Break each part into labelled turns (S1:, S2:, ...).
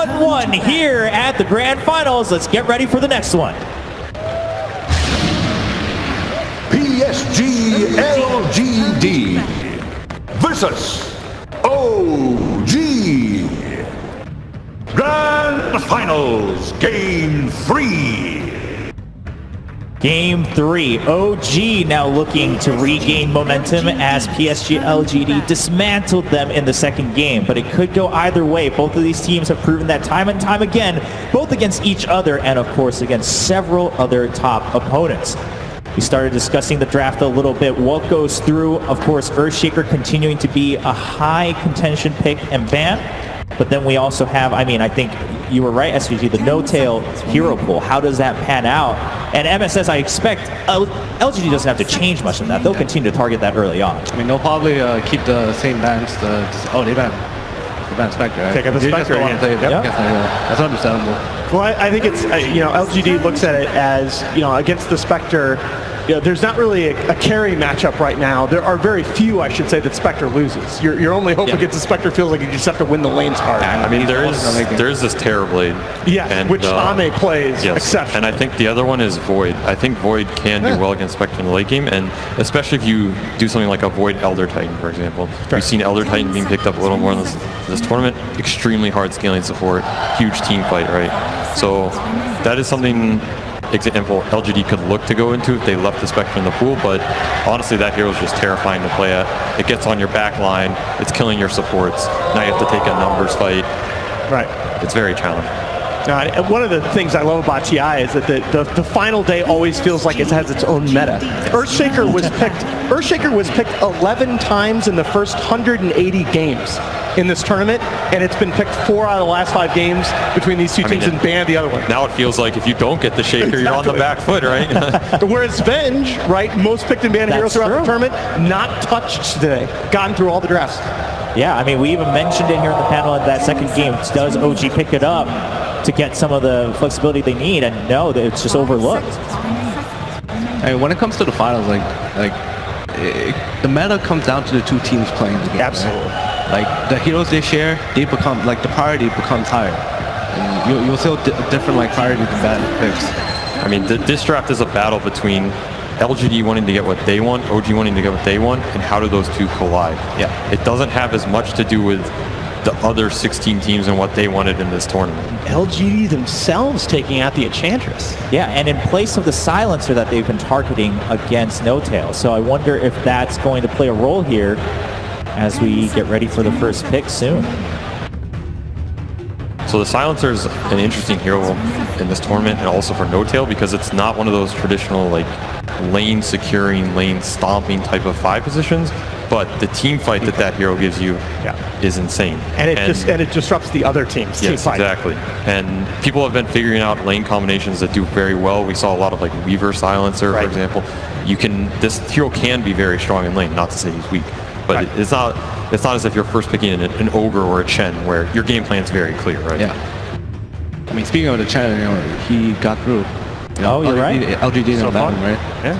S1: 1-1 here at the Grand Finals. Let's get ready for the next one.
S2: PSG.LGD versus OG. Grand Finals, Game 3.
S1: Game 3, OG now looking to regain momentum as PSG.LGD dismantled them in the second game, but it could go either way. Both of these teams have proven that time and time again, both against each other and of course against several other top opponents. We started discussing the draft a little bit. What goes through, of course, Earthshaker continuing to be a high contention pick and ban. But then we also have, I think you were right, SVG, the no-tail hero pool. How does that pan out? And MSS, I expect, LGD doesn't have to change much of that. They'll continue to target that early on.
S3: They'll probably keep the same bans. They ban Spectre, right?
S4: Take out the Spectre again.
S3: That's understandable.
S4: Well, I think it's, LGD looks at it as, against the Spectre, there's not really a carry matchup right now. There are very few, I should say, that Spectre loses. Your only hope against the Spectre feels like you just have to win the lanes hard.
S5: There is this Terrorblade.
S4: Yes, which Ame plays exceptionally.
S5: And I think the other one is Void. I think Void can do well against Spectre in the late game, and especially if you do something like a Void Elder Titan, for example. We've seen Elder Titan being picked up a little more in this tournament. Extremely hard scaling support, huge team fight, right? So that is something, example, LGD could look to go into if they left the Spectre in the pool, but honestly that hero is just terrifying to play at. It gets on your back line, it's killing your supports. Now you have to take a numbers fight.
S4: Right.
S5: It's very challenging.
S4: One of the things I love about TI is that the final day always feels like it has its own meta. Earthshaker was picked 11 times in the first 180 games in this tournament, and it's been picked 4 out of the last 5 games between these two teams and banned the other one.
S5: Now it feels like if you don't get the Shaker, you're on the back foot, right?
S4: Whereas Venge, right, most picked and banned heroes throughout the tournament, not touched today, gotten through all the drafts.
S1: Yeah, we even mentioned it here in the panel in that second game. Does OG pick it up to get some of the flexibility they need? And no, it's just overlooked.
S3: When it comes to the finals, the meta comes down to the two teams playing the game.
S4: Absolutely.
S3: Right? The heroes they share, they become, the priority becomes higher. And you'll see different priority to bad picks.
S5: This draft is a battle between LGD wanting to get what they want, OG wanting to get what they want, and how do those two collide?
S3: Yeah.
S5: It doesn't have as much to do with the other 16 teams and what they wanted in this tournament.
S4: LGD themselves taking out the Enchantress.
S1: Yeah, and in place of the Silencer that they've been targeting against No-Tail. So I wonder if that's going to play a role here as we get ready for the first pick soon.
S5: So the Silencer is an interesting hero in this tournament and also for No-Tail because it's not one of those traditional lane securing, lane stomping type of 5 positions. But the team fight that hero gives you is insane.
S4: And it disrupts the other team's team fight.
S5: Exactly. And people have been figuring out lane combinations that do very well. We saw a lot of Weaver Silencer, for example. This hero can be very strong in lane, not to say he's weak. But it's not as if you're first picking an Ogre or a Chen where your game plan's very clear, right?
S3: Yeah. Speaking of the Chen, he got through.
S1: You're right.
S3: LGD didn't ban him, right?
S4: Yeah.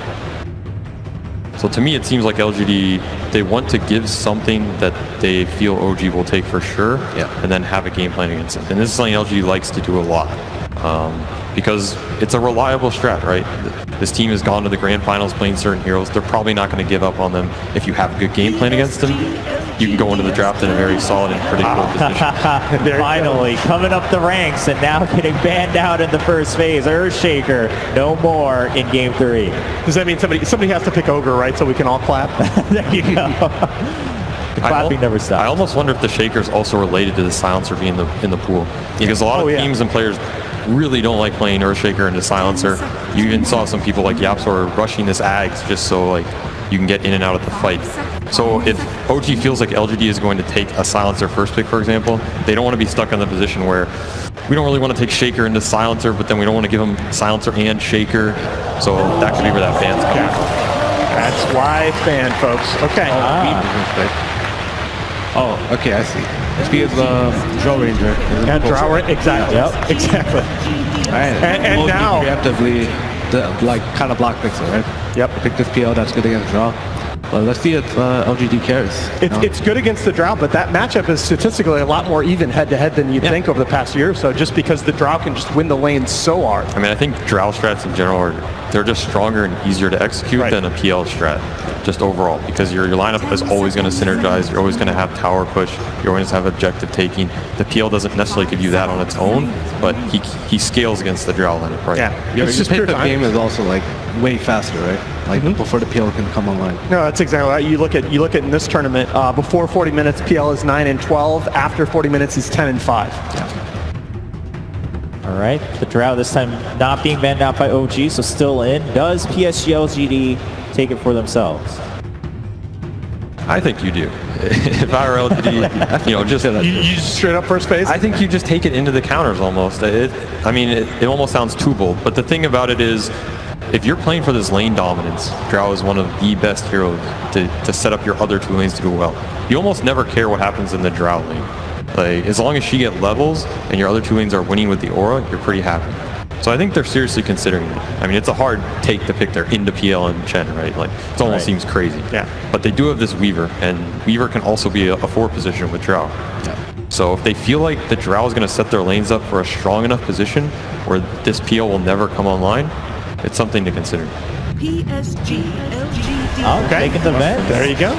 S5: So to me, it seems like LGD, they want to give something that they feel OG will take for sure, and then have a game plan against it. And this is something LGD likes to do a lot, because it's a reliable strat, right? This team has gone to the Grand Finals playing certain heroes. They're probably not going to give up on them if you have a good game plan against them. You can go into the draft in a very solid and predictable position.
S1: Finally, coming up the ranks and now getting banned out in the first phase. Earthshaker, no more in Game 3.
S4: Does that mean somebody has to pick Ogre, right, so we can all clap?
S1: There you go. The clapping never stops.
S5: I almost wonder if the Shaker's also related to the Silencer being in the pool. Because a lot of teams and players really don't like playing Earthshaker into Silencer. You even saw some people like Yapsor rushing this Ags just so you can get in and out of the fight. So if OG feels like LGD is going to take a Silencer first pick, for example, they don't want to be stuck in the position where we don't really want to take Shaker into Silencer, but then we don't want to give him Silencer and Shaker. So that could be where that ban's coming from.
S4: That's why fan, folks. Okay.
S3: Oh, okay, I see. It's because Drow Ranger.
S4: Drow Ranger, exactly.
S1: Yep.
S4: Exactly.
S3: Right.
S4: And now
S3: preemptively, kind of block picks it, right?
S4: Yep.
S3: Pick this PL that's good against Drow. Well, let's see if LGD cares.
S4: It's good against the Drow, but that matchup is statistically a lot more even head-to-head than you'd think over the past year or so, just because the Drow can just win the lane so hard.
S5: I mean, I think Drow strats in general they're just stronger and easier to execute than a PL strat, just overall, because your lineup is always going to synergize. You're always going to have tower push. You're always going to have objective taking. The PL doesn't necessarily give you that on its own, but he scales against the Drow lineup, right?
S4: Yeah,
S3: Your
S4: it's just
S3: pickup
S4: pure
S3: game is also like way faster, right? Like before the PL can come online.
S4: No, that's exactly right. You look at in this tournament, before 40 minutes, PL is 9-12. After 40 minutes, he's 10-5.
S3: Yeah.
S1: All right, the Drow this time not being banned out by OG, so still in. Does PSG.LGD take it for themselves?
S5: I think you do. If I were LGD, you
S4: just straight up first base?
S5: I think you just take it into the counters almost. It almost sounds too bold, but the thing about it is, if you're playing for this lane dominance, Drow is one of the best heroes to set up your other two lanes to go well. You almost never care what happens in the Drow lane. Like, as long as she get levels and your other two lanes are winning with the aura, you're pretty happy. So I think they're seriously considering it. I mean, it's a hard take to pick their into PL and Chen, right? Like, it almost seems crazy.
S4: Yeah.
S5: But they do have this Weaver, and Weaver can also be a 4 position with Drow.
S3: Yeah.
S5: So if they feel like the Drow is going to set their lanes up for a strong enough position where this PL will never come online, it's something to consider.
S6: PSG.LGD.
S1: Oh, taking the bet.
S4: There you go.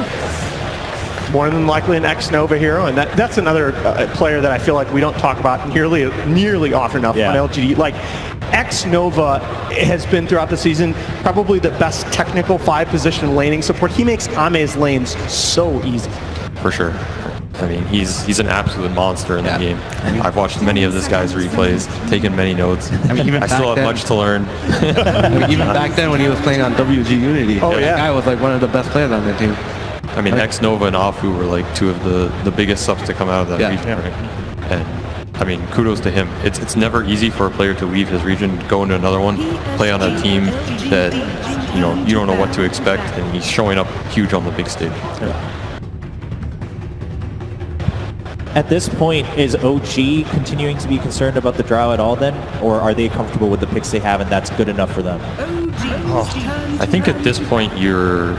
S4: More than likely an ex-Nova hero, and that's another player that I feel like we don't talk about nearly often enough on LGD. Like, ex-Nova has been throughout the season probably the best technical 5-position laning support. He makes Ame's lanes so easy.
S5: For sure. I mean, he's an absolute monster in the game. I've watched many of this guy's replays, taken many notes. I mean, I still have much to learn.
S3: Even back then when he was playing on WG Unity, that guy was like one of the best players on the team.
S5: I mean, ex-Nova and Afu were like two of the biggest subs to come out of that region, right? And I mean, kudos to him. It's never easy for a player to leave his region, go into another one, play on a team that you don't know what to expect, and he's showing up huge on the big stage.
S1: At this point, is OG continuing to be concerned about the Drow at all then? Or are they comfortable with the picks they have and that's good enough for them?
S5: I think at this point you're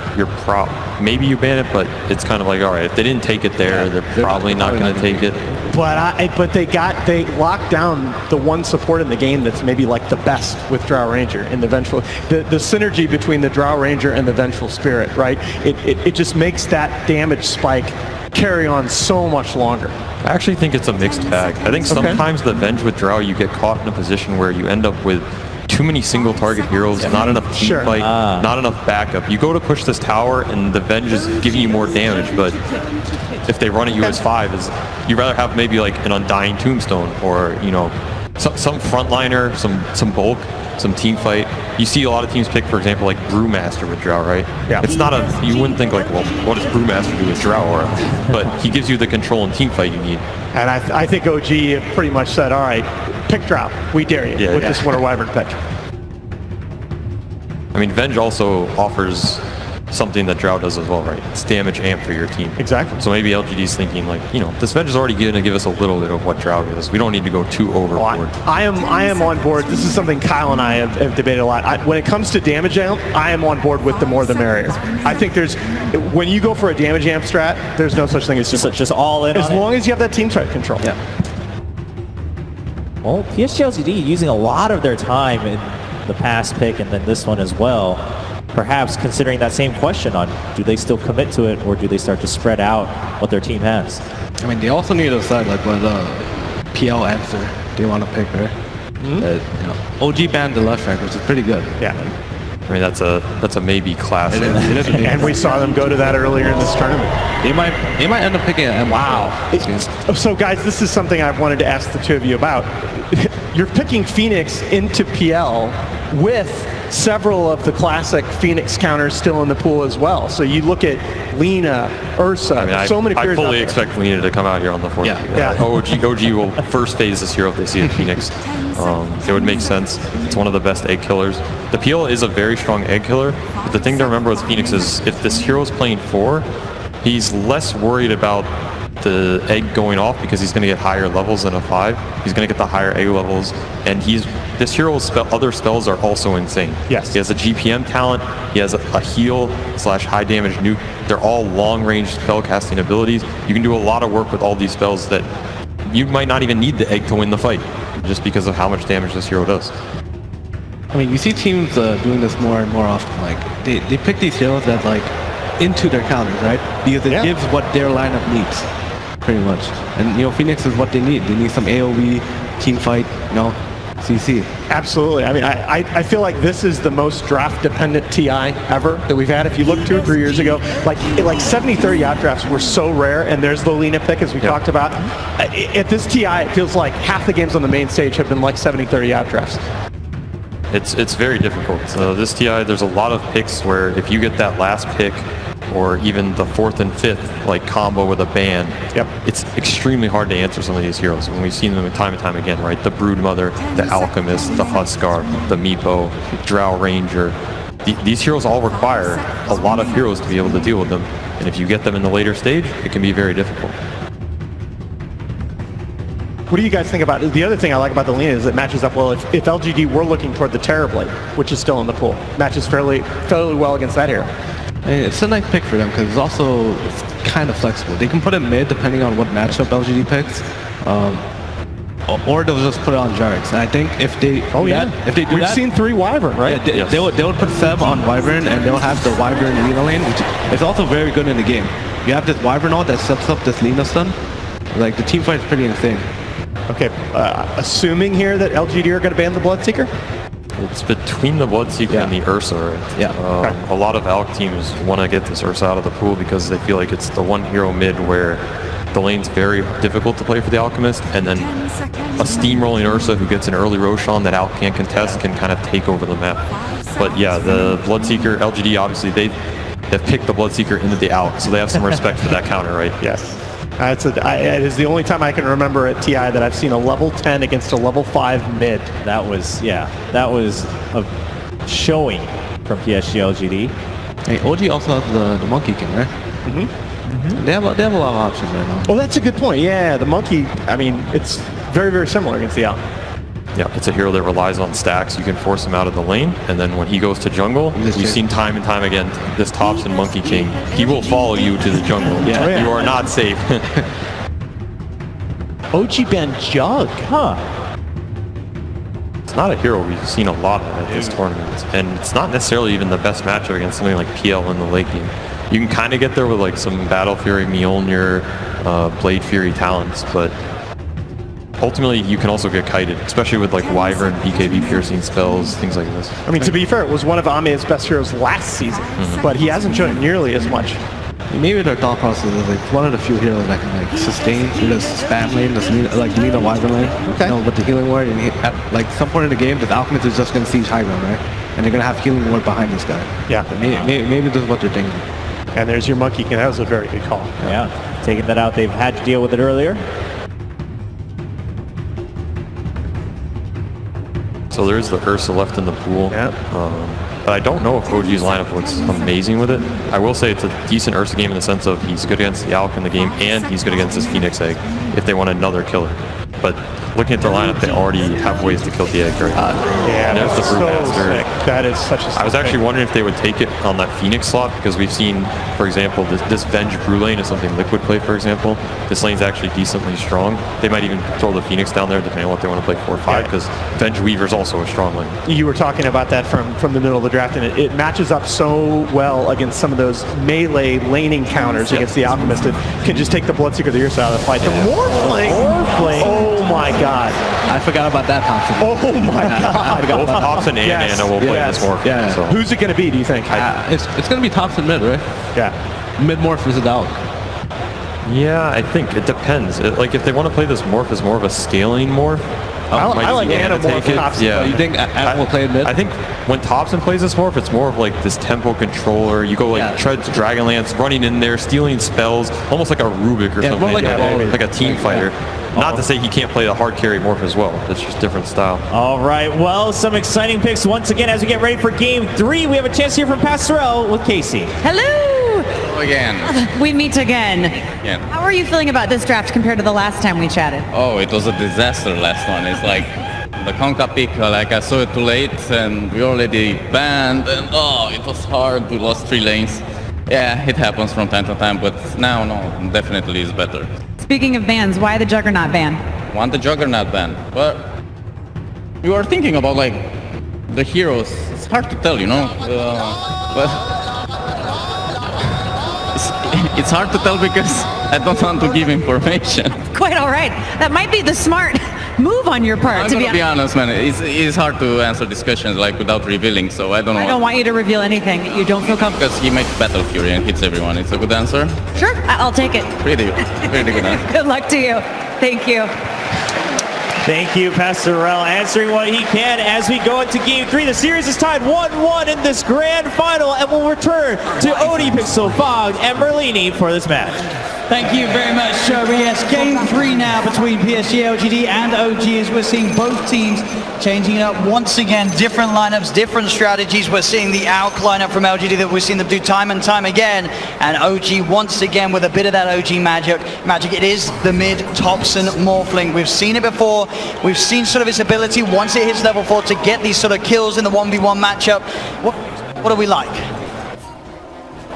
S5: maybe you ban it, but it's kind of like, all right, if they didn't take it there, they're probably not going to take it.
S4: But they locked down the one support in the game that's maybe like the best with Drow Ranger in the Vengeful. The synergy between the Drow Ranger and the Vengeful Spirit, right? It just makes that damage spike carry on so much longer.
S5: I actually think it's a mixed bag. I think sometimes the Venge with Drow, you get caught in a position where you end up with too many single target heroes, not enough team fight, not enough backup. You go to push this tower and the Venge is giving you more damage, but if they run at you as 5, you'd rather have maybe like an Undying Tombstone or, some frontliner, some bulk, some team fight. You see a lot of teams pick, for example, like Brewmaster with Drow, right?
S4: Yeah.
S5: It's not you wouldn't think like, well, what does Brewmaster do with Drow aura? But he gives you the control and team fight you need.
S4: And I think OG pretty much said, all right, pick Drow. We dare you with this Winter Wyvern pick.
S5: I mean, Venge also offers something that Drow does as well, right? It's damage amp for your team.
S4: Exactly.
S5: So maybe LGD's thinking like, this Venge is already going to give us a little bit of what Drow gives us. We don't need to go too overboard.
S4: I am on board. This is something Kyle and I have debated a lot. When it comes to damage amp, I am on board with the more the merrier. I think when you go for a damage amp strat, there's no such thing as
S1: just all in.
S4: As long as you have that team fight control.
S1: Yeah. Well, PSG.LGD using a lot of their time in the past pick and then this one as well. Perhaps considering that same question on do they still commit to it or do they start to spread out what their team has?
S3: I mean, they also need to decide like what PL answer they want to pick, right? OG banned the left rank, which is pretty good.
S4: Yeah.
S5: I mean, that's a maybe class.
S4: And we saw them go to that earlier in this tournament.
S3: They might end up picking it. Wow.
S4: So guys, this is something I've wanted to ask the two of you about. You're picking Phoenix into PL with several of the classic Phoenix counters still in the pool as well. So you look at Lina, Ursa,
S5: I mean, I fully expect Lina to come out here on the 4th. OG will first phase this hero if they see it Phoenix. It would make sense. It's one of the best egg killers. The PL is a very strong egg killer, but the thing to remember with Phoenix is if this hero is playing 4, he's less worried about the egg going off because he's going to get higher levels than a 5. He's going to get the higher egg levels, and this hero's other spells are also insane.
S4: Yes.
S5: He has a GPM talent, he has a heal / high damage nuke. They're all long range spell casting abilities. You can do a lot of work with all these spells that you might not even need the egg to win the fight, just because of how much damage this hero does.
S3: I mean, you see teams doing this more and more often. Like they pick these heroes that like into their counters, right? Because it gives what their lineup needs, pretty much. And you know, Phoenix is what they need. They need some AOE, team fight, you know, CC.
S4: Absolutely. I mean, I feel like this is the most draft-dependent TI ever that we've had. If you look 2 or 3 years ago, like 70-30 outdrafts were so rare, and there's the Lina pick, as we talked about. At this TI, it feels like half the games on the main stage have been like 70-30 outdrafts.
S5: It's very difficult. So this TI, there's a lot of picks where if you get that last pick, or even the 4th and 5th like combo with a ban, it's extremely hard to answer some of these heroes. And we've seen them time and time again, right? The Broodmother, the Alchemist, the Huskar, the Meepo, Drow Ranger. These heroes all require a lot of heroes to be able to deal with them. And if you get them in the later stage, it can be very difficult.
S4: What do you guys think about it? The other thing I like about the Lina is it matches up well. If LGD were looking toward the Terrorblade, which is still in the pool, matches fairly well against that hero.
S3: It's a nice pick for them because it's kind of flexible. They can put it mid depending on what matchup LGD picks, or they'll just put it on Jarix. And I think if they
S4: We've seen 3 Wyvern, right?
S3: Yeah, they would put Seb on Wyvern, and they'll have the Wyvern Lina lane, which is also very good in the game. You have this Wyvern ult that sets up this Lina stun. Like the team fight is pretty insane.
S4: Okay, assuming here that LGD are going to ban the Bloodseeker?
S5: It's between the Bloodseeker and the Ursa. Right?
S3: Yeah.
S5: A lot of ALC teams want to get this Ursa out of the pool because they feel like it's the one hero mid where the lane's very difficult to play for the Alchemist, and then a steamrolling Ursa who gets an early Roshan that ALC can't contest can kind of take over the map. But yeah, the Bloodseeker, LGD, obviously they've picked the Bloodseeker into the ALC, so they have some respect for that counter, right?
S4: Yes. It is the only time I can remember at TI that I've seen a level 10 against a level 5 mid.
S1: That was a showing from PSG.LGD.
S3: Hey, OG also has the Monkey King, right? Mm-hmm. They have a lot of options right now.
S4: Oh, that's a good point. Yeah, the Monkey, I mean, it's very, very similar against the ALC.
S5: Yeah, it's a hero that relies on stacks. You can force him out of the lane, and then when he goes to jungle, we've seen time and time again, this Thompson Monkey King, he will follow you to the jungle.
S3: Yeah.
S5: You are not safe.
S4: OG banned Jug, huh?
S5: It's not a hero we've seen a lot of at this tournament, and it's not necessarily even the best matchup against something like PL in the late game. You can kind of get there with like some Battle Fury, Mjolnir, Blade Fury talents, but ultimately, you can also get kited, especially with like Wyvern, BKB piercing spells, things like this.
S4: I mean, to be fair, it was one of Ame's best heroes last season, but he hasn't shown it nearly as much.
S3: Maybe their thought process is like one of the few heroes that can like sustain this spam lane, this Lina Wyvern lane,
S4: okay,
S3: you know, with the healing ward. And at like some point in the game, the Alchemist is just going to siege high ground, right? And they're going to have healing ward behind this guy.
S4: Yeah.
S3: Maybe this is what they're thinking.
S4: And there's your Monkey King. That was a very good call.
S1: Yeah, taking that out. They've had to deal with it earlier.
S5: So there is the Ursa left in the pool.
S4: Yeah.
S5: But I don't know if OG's lineup looks amazing with it. I will say it's a decent Ursa game in the sense of he's good against the ALC in the game, and he's good against his Phoenix Egg if they want another killer. But looking at their lineup, they already have ways to kill the egg right now.
S4: Yeah,
S5: and there's the
S4: so
S5: Brewmaster.
S4: sick. That is such a
S5: I was actually wondering if they would take it on that Phoenix slot, because we've seen, for example, this Venge Brew lane is something Liquid play, for example. This lane's actually decently strong. They might even throw the Phoenix down there depending on what they want to play 4-5, because Venge Weaver's also a strong lane.
S4: You were talking about that from the middle of the draft, and it matches up so well against some of those melee laning counters against the Alchemist that can just take the Bloodseeker the Ursa out of the fight. The Morphling! Oh my god.
S3: I forgot about that Thompson.
S4: Oh my god.
S5: Both Thompson and Anna will play this morph.
S3: Yeah.
S5: So.
S4: Who's it going to be, do you think?
S3: It's going to be Thompson mid, right?
S4: Yeah.
S3: Mid morph versus ALC.
S5: Yeah, I think it depends. Like if they want to play this morph as more of a scaling morph,
S4: I like Anna more than Thompson.
S5: Yeah.
S3: You think Anna will play mid?
S5: I think when Thompson plays this morph, it's more of like this tempo controller. You go like Treads, Dragonlance, running in there, stealing spells, almost like a Rubik or something.
S3: More like
S5: a team fighter. Not to say he can't play the hard carry morph as well. It's just different style.
S1: All right, well, some exciting picks once again as we get ready for Game 3. We have a chance to hear from Pastorell with Casey.
S6: Hello! Again.
S7: We meet again.
S6: Yeah.
S7: How are you feeling about this draft compared to the last time we chatted?
S6: Oh, it was a disaster last one. It's like the Conca pick, like I saw it too late and we already banned and it was hard. We lost 3 lanes. Yeah, it happens from time to time, but now, no, definitely is better.
S7: Speaking of bans, why the Juggernaut ban?
S6: Want the Juggernaut ban, but you are thinking about like the heroes. It's hard to tell, you know, but it's hard to tell because I don't want to give information.
S7: Quite all right. That might be the smart move on your part,
S6: I'm
S7: to
S6: gonna be honest, man. It's hard to answer these questions like without revealing, so I don't know.
S7: I don't want you to reveal anything that you don't feel comfortable.
S6: Because he makes Battle Fury and hits everyone. It's a good answer.
S7: Sure, I'll take it.
S6: Pretty good answer.
S7: Good luck to you. Thank you.
S1: Thank you, Pastor Rel, answering what he can as we go into Game 3. The series is tied 1-1 in this grand final, and we'll return to Odie, Pixel, Fog, and Merlini for this match.
S8: Thank you very much, Shelby. Yes, Game 3 now between PSG.LGD and OG as we're seeing both teams changing it up once again. Different lineups, different strategies. We're seeing the ALK lineup from LGD that we've seen them do time and time again. And OG once again with a bit of that OG magic. It is the mid Thompson Morphling. We've seen it before. We've seen sort of its ability once it hits level 4 to get these sort of kills in the 1v1 matchup. What do we like?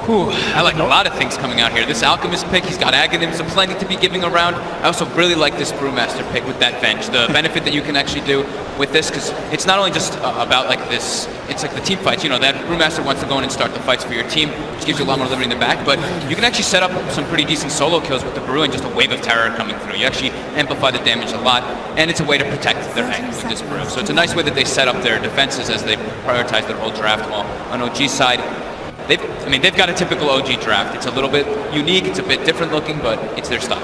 S9: Ooh, I like a lot of things coming out here. This Alchemist pick, he's got Aghanims plenty to be giving around. I also really like this Brewmaster pick with that Venge. The benefit that you can actually do with this, because it's not only just about like this, it's like the team fights. You know, that Brewmaster wants to go in and start the fights for your team, which gives you a lot more liberty in the back, but you can actually set up some pretty decent solo kills with the Brew and just a wave of terror coming through. You actually amplify the damage a lot, and it's a way to protect their angles with this Brew. So it's a nice way that they set up their defenses as they prioritize their whole draft. While on OG's side, they've got a typical OG draft. It's a little bit unique, it's a bit different looking, but it's their style.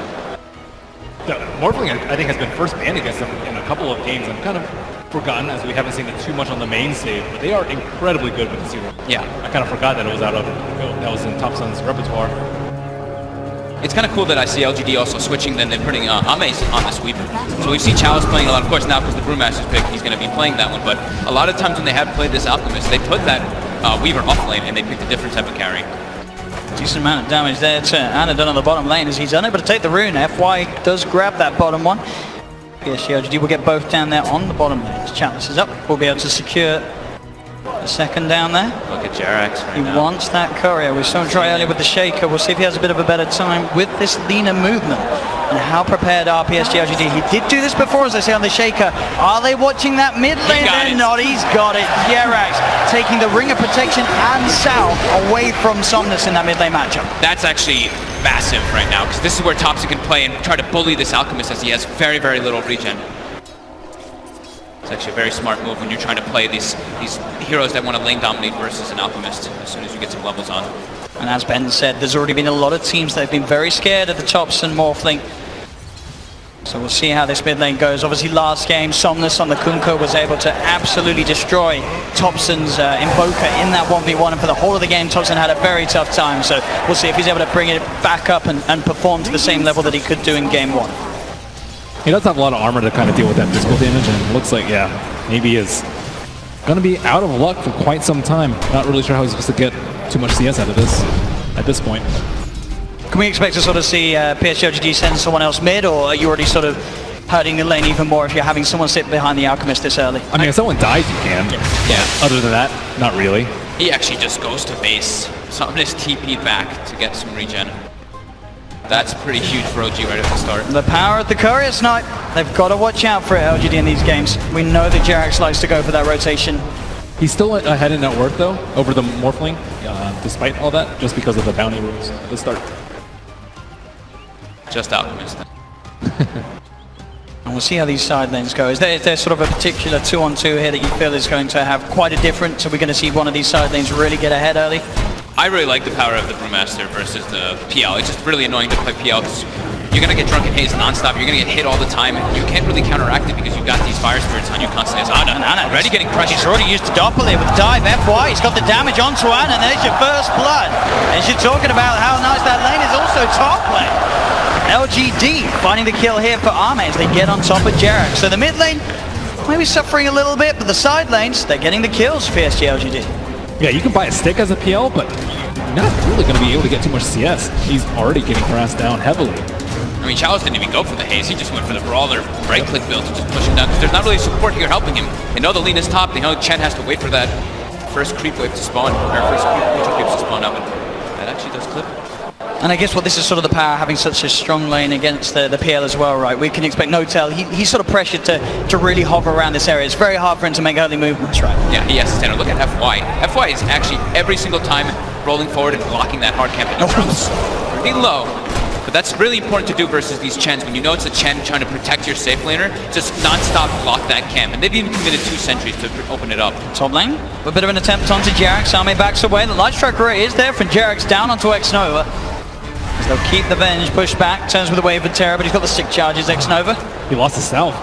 S10: Morphling, I think, has been first banned against them in a couple of games. I'm kind of forgotten as we haven't seen it too much on the main stage, but they are incredibly good with the zero.
S9: Yeah. I
S10: kind of forgot that it was that was in Thompson's repertoire.
S9: It's kind of cool that I see LGD also switching, then they're putting Ames on this Weaver. So we've seen Chalice playing a lot, of course, now because the Brewmaster's pick, he's going to be playing that one, but a lot of times when they have played this Alchemist, they put that Weaver off lane and they picked a different type of carry.
S8: Decent amount of damage there to Anadon on the bottom lane as he's unable to take the rune. FY does grab that bottom one. PSG.LGD will get both down there on the bottom lane. Chalice is up. We'll be able to secure the second down there.
S9: Look at Jerax right
S8: He
S9: now.
S8: wants that courier. We saw him try earlier with the Shaker. We'll see if he has a bit of a better time with this leaner movement. And how prepared are PSG.LGD? He did do this before, as I say, on the Shaker. Are they watching that mid lane? They're not. He's got it. Jerax taking the Ring of Protection and South away from Somnus in that mid lane matchup.
S9: That's actually massive right now, because this is where Topsy can play and try to bully this Alchemist as he has very, very little regen. It's actually a very smart move when you're trying to play these heroes that want to lane dominate versus an Alchemist as soon as you get some levels on.
S8: And as Ben said, there's already been a lot of teams that have been very scared of the Thompson Morphling. So we'll see how this mid lane goes. Obviously last game, Somnus on the Kunko was able to absolutely destroy Thompson's Invoker in that 1v1, and for the whole of the game, Thompson had a very tough time. So we'll see if he's able to bring it back up and perform to the same level that he could do in game 1.
S10: He does have a lot of armor to kind of deal with that physical damage, and it looks like, yeah, maybe he is going to be out of luck for quite some time. Not really sure how he's supposed to get too much CS out of this at this point.
S8: Can we expect to sort of see PSG.LGD send someone else mid, or are you already sort of hurting the lane even more if you're having someone sit behind the Alchemist this early?
S10: I mean, if someone dies, you can.
S9: Yeah.
S10: Other than that, not really.
S9: He actually just goes to base. Somnus TP'd back to get some regen. That's pretty huge for OG right at the start.
S8: The power of the Courier Snipe. They've got to watch out for it, LGD, in these games. We know that Jerax likes to go for that rotation.
S10: He's still ahead in net worth, though, over the Morphling, despite all that, just because of the bounty rules at the start.
S9: Just Alchemist.
S8: And we'll see how these side lanes go. Is there sort of a particular 2-on-2 here that you feel is going to have quite a difference? Are we going to see one of these side lanes really get ahead early?
S9: I really like the power of the Brewmaster versus the PL. It's just really annoying to play PL because you're going to get Drunken Haze non-stop. You're going to get hit all the time. You can't really counteract it because you've got these Fire Spirits on you constantly. Ana already getting crushed.
S8: He's already used the Doppler with dive. FY, he's got the damage onto Ana, and there's your first blood. As you're talking about how nice that lane is, also top lane. LGD finding the kill here for Arme as they get on top of Jerax. So the mid lane maybe suffering a little bit, but the side lanes, they're getting the kills for PSG.LGD.
S10: Yeah, you can buy a stick as a PL, but not really going to be able to get too much CS. He's already getting harassed down heavily.
S9: I mean, Chalice didn't even go for the haze. He just went for the brawler right-click build to just push him down. Because there's not really support here helping him. They know the lean is top. They know Chen has to wait for that first creep wave to spawn, or first neutral creeps to spawn up, and that actually does clip.
S8: And I guess what this is sort of the power having such a strong lane against the PL as well, right? We can expect Notel, he's sort of pressured to really hover around this area. It's very hard for him to make early movements, right?
S9: Yeah, he has to stand. Look at FY. FY is actually every single time rolling forward and blocking that hard camp. It drops pretty low. But that's really important to do versus these Chens. When you know it's a Chen trying to protect your safe laner, just non-stop block that camp. And they've even committed 2 sentries to open it up.
S8: Top lane, a bit of an attempt onto Jerax. Arme backs away. The Light Strike array is there from Jerax down onto X-Nova. As they'll keep the Venge, push back, turns with a wave of terror, but he's got the stick charges, X-Nova.
S10: He lost his South.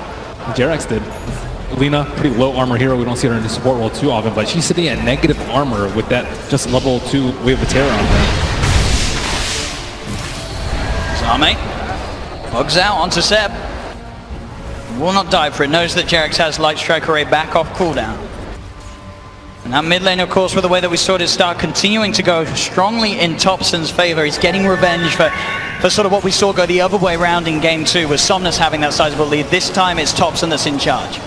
S10: Jerax did. Lina, pretty low armor hero. We don't see her in the support role too often, but she's sitting at negative armor with that just level 2 wave of terror on her.
S8: Arme hugs out onto Seb. Will not die for it. Knows that Jerax has Light Strike array back off cooldown. And that mid lane, of course, with the way that we saw it start, continuing to go strongly in Thompson's favor. He's getting revenge for sort of what we saw go the other way around in game 2, with Somnus having that sizable lead. This time it's Thompson that's in charge.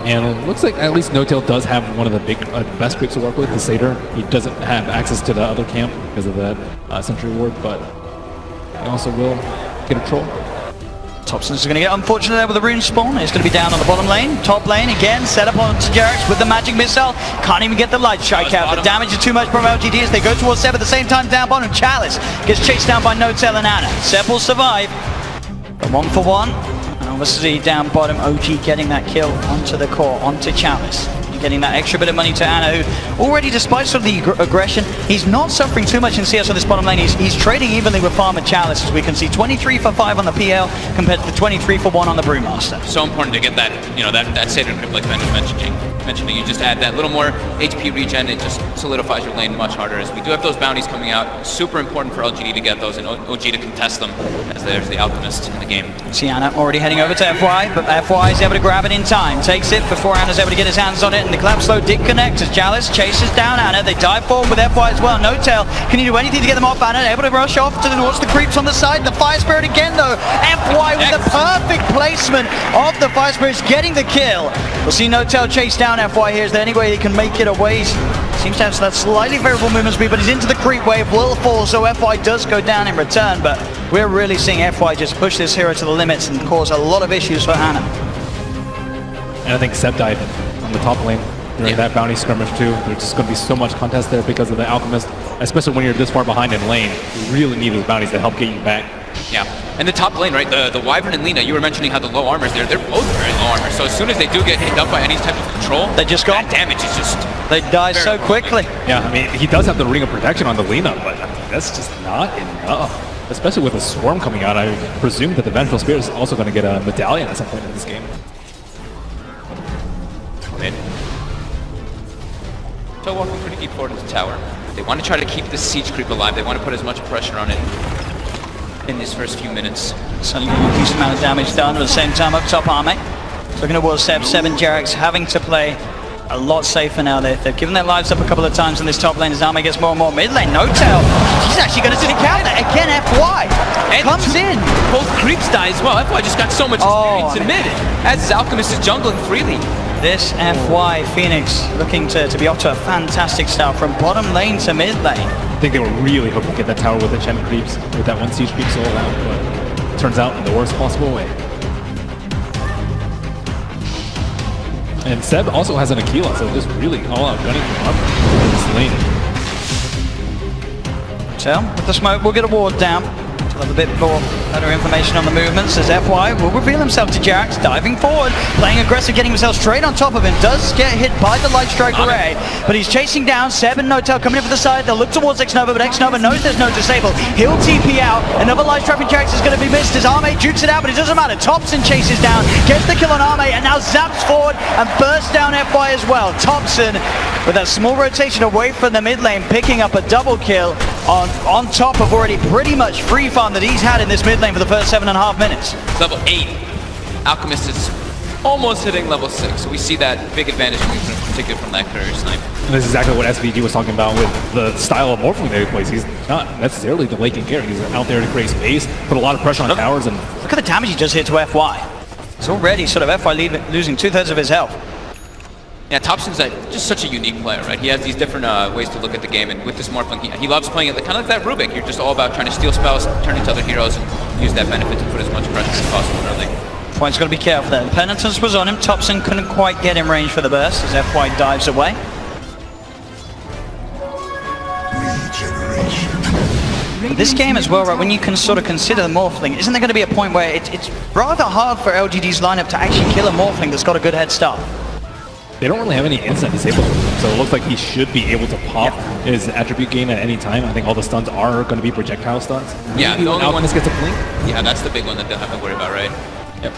S10: And it looks like at least Notail does have one of the best creeps to work with, the Satyr. He doesn't have access to the other camp because of that sentry ward, but he also will get a troll.
S8: Thompson's going to get unfortunate there with the rune spawn. He's going to be down on the bottom lane. Top lane again, set up onto Jerax with the magic missile. Can't even get the Light Strike out. The damage is too much from LGD as they go towards Seb at the same time down bottom. Chalice gets chased down by Notel and Anna. Seb will survive. But 1 for 1. And obviously down bottom, OG getting that kill onto the core, onto Chalice. Getting that extra bit of money to Anna, who already, despite sort of the aggression, he's not suffering too much in CS on this bottom lane. He's trading evenly with Farmer Chalice, as we can see. 23 for 5 on the PL compared to the 23 for 1 on the Brewmaster.
S9: So important to get that, that Satyr creep like Ben was mentioning. You just add that little more HP regen, it just solidifies your lane much harder. As we do have those bounties coming out, super important for LGD to get those and OG to contest them, as there's the Alchemist in the game.
S8: See Anna already heading over to FY, but FY is able to grab it in time. Takes it before Anna's able to get his hands on it, and the collapse slow did connect as Chalice chases down Anna. They dive forward with FY as well. Notel, can you do anything to get them off Anna? Able to rush off to towards the creeps on the side. The Fire Spirit again though. FY with the perfect placement of the Fire Spirit, getting the kill. We'll see Notel chase down FY here. Is there any way he can make it away? Seems to have that slightly favorable movement speed, but he's into the creep wave, will fall, so FY does go down in return, but we're really seeing FY just push this hero to the limits and cause a lot of issues for Anna.
S10: And I think Seb died on the top lane during that bounty skirmish too. There's just going to be so much contest there because of the Alchemist, especially when you're this far behind in lane. You really need those bounties to help get you back.
S9: Yeah, and the top lane, right, the Wyvern and Lina, you were mentioning how the low armor's there. They're both very low armor, so as soon as they do get hit up by any type of control,
S8: they just go.
S9: That damage is just...
S8: They die so quickly.
S10: Yeah, I mean, he does have the Ring of Protection on the Lina, but I mean, that's just not enough. Especially with a Swarm coming out, I presume that the Vengeful Spirit is also going to get a medallion at some point in this game.
S9: So walking pretty deep forward into the tower. They want to try to keep the siege creep alive. They want to put as much pressure on it in these first few minutes.
S8: Suddenly a decent amount of damage done, but at the same time up top Arme. Looking towards Seb, and Jerax having to play a lot safer now. They've given their lives up a couple of times in this top lane as Arme gets more and more mid lane. Notel, she's actually going to stick out there. Again, FY and comes in.
S9: Both creeps die as well. FY just got so much experience in mid, as his Alchemist is jungling freely.
S8: This FY Phoenix looking to be off to a fantastic start from bottom lane to mid lane.
S10: I think they were really hoping to get that tower with the Chen creeps, with that one siege creep solo out, but it turns out in the worst possible way. And Seb also has an Aquila, so just really all out gunning him up in this lane.
S8: So, with the smoke, we'll get a ward down. We'll have a bit more better information on the movements as FY will reveal himself to Jerax, diving forward, playing aggressive, getting himself straight on top of him. Does get hit by the Light Strike array, but he's chasing down Seb and Notel coming in for the side. They'll look towards X-Nova, but X-Nova knows there's no disable. He'll TP out. Another Light Strike from Jerax is going to be missed as Arme jukes it out, but it doesn't matter. Thompson chases down, gets the kill on Arme, and now zaps forward and bursts down FY as well. Thompson, with that small rotation away from the mid lane, picking up a double kill on top of already pretty much free farm that he's had in this mid lane for the first 7.5 minutes.
S9: Level 8. Alchemist is almost hitting level 6. So we see that big advantage, in particular from that courier snipe.
S10: And this is exactly what SVG was talking about with the style of morphling that he plays. He's not necessarily the late game character. He's out there to create space, put a lot of pressure on towers, and
S8: Look at the damage he just hit to FY. It's already sort of FY losing 2/3 of his health.
S9: Yeah, Thompson's just such a unique player, right? He has these different ways to look at the game, and with this morphling, he loves playing it kind of like that Rubik. You're just all about trying to steal spells, turn into other heroes, and use that benefit to put as much pressure as possible early.
S8: Point's got to be careful there. The Penitence was on him. Thompson couldn't quite get in range for the burst as FY dives away. This game as well, right, when you can sort of consider the Morphling, isn't there going to be a point where it's rather hard for LGD's lineup to actually kill a Morphling that's got a good head start?
S10: they don't really have any instant disable for him, so it looks like he should be able to pop his attribute gain at any time. I think all the stuns are going to be projectile stuns.
S9: Yeah,
S10: maybe
S9: the only
S10: Alchemist gets a blink.
S9: Yeah, that's the big one that they'll have to worry about, right?
S10: Yep.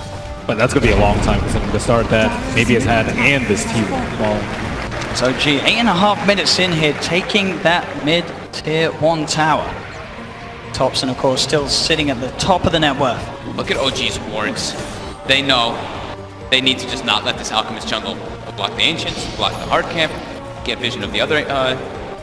S10: But that's going to be a long time considering the start that maybe has had and this T1 falling.
S8: So G, 8.5 minutes in here, taking that mid-tier 1 tower. Thompson, of course, still sitting at the top of the net worth.
S9: Look at OG's wards. They know they need to just not let this Alchemist jungle block the Ancients, block the hard camp, get vision of the other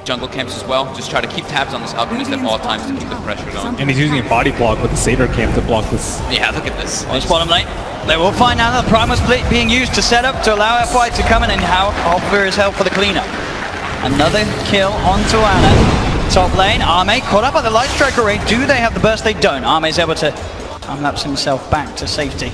S9: jungle camps as well. Just try to keep tabs on this Alchemist at all times to keep the pressure going.
S10: And he's using a body block with the Satyr camp to block this.
S9: Yeah, look at this.
S8: This bottom lane. They will find out the Primal Split being used to set up to allow FY to come in and offer his help for the cleanup. Another kill onto Ana. Top lane, Arme caught up by the Light Strike array. Do they have the burst? They don't. Arme's able to time-lapse himself back to safety.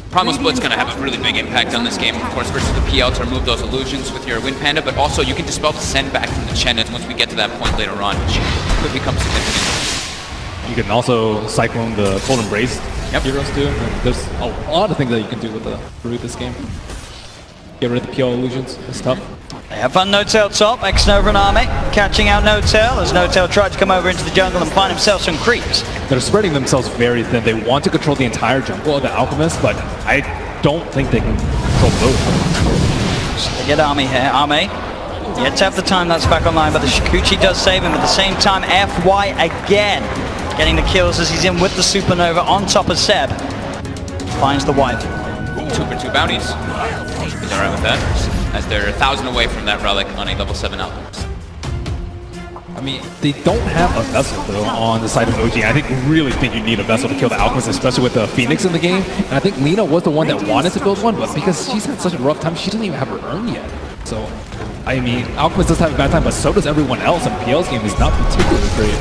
S9: Primal Split's going to have a really big impact on this game, of course, versus the PL to remove those illusions with your Wind Panda, but also you can dispel the send back from the Chen once we get to that point later on, which could become significant.
S10: You can also Cyclone the Cold Embrace heroes too. And there's a lot of things that you can do with this game. Get rid of the PL illusions. It's tough.
S8: They have fun No-Tail top, X-Nova and Arme catching out No-Tail as No-Tail tried to come over into the jungle and find himself some creeps.
S10: They're spreading themselves very thin. They want to control the entire jungle of the Alchemist, but I don't think they can control both.
S8: So they get Arme here. Arme yet to have the time that's back online, but the Shikuchi does save him. At the same time, FY again getting the kills as he's in with the Supernova on top of Seb. Finds the wipe.
S9: 2 for 2 bounties. He's alright with that, as they're 1,000 away from that relic on a level 7 Alchemist.
S10: I mean, they don't have a vessel though on the side of OG. I really think you need a vessel to kill the Alchemist, especially with the Phoenix in the game. And I think Lina was the one that wanted to build one, but because she's had such a rough time, she doesn't even have her urn yet. So, I mean, Alchemist does have a bad time, but so does everyone else, and PL's game is not particularly great.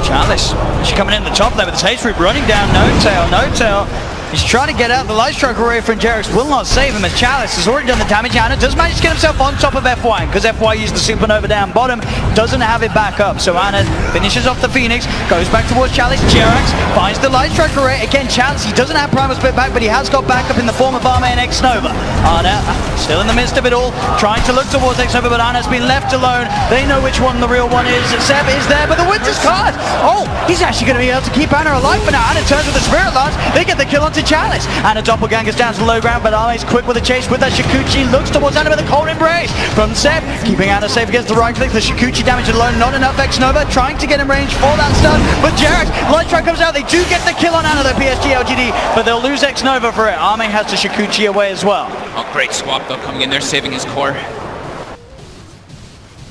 S8: Chalice, she's coming in the top there with the Haste Root running down No-Tail. No-Tail, he's trying to get out. The Light Strike array from Jerix will not save him as Chalice has already done the damage. Ana does manage to get himself on top of FY because FY used the Supernova down bottom, doesn't have it back up. So Ana finishes off the Phoenix, goes back towards Chalice. Jerax finds the Light Strike array. Again, Chalice, he doesn't have Primal Split back, but he has got backup in the form of Arme and X-Nova. Ana still in the midst of it all, trying to look towards X-Nova, but Ana's been left alone. They know which one the real one is. Seb is there, but the Winter's card. Oh, he's actually going to be able to keep Ana alive for now. Ana turns with the Spirit Lance. They get the kill onto Chalice. Ana doppelgangers down to the low ground, but Arme's quick with the chase with that Shikuchi. Looks towards Ana with a Cold Embrace from Seb, keeping Ana safe against the right click. The Shikuchi damage alone, not enough. X-Nova trying to get in range for that stun, but Jerax, Light Strike comes out. They do get the kill on Ana, the PSG.LGD, but they'll lose X-Nova for it. Arme has the Shikuchi away as well.
S9: Oh, great swap though, coming in there, saving his core.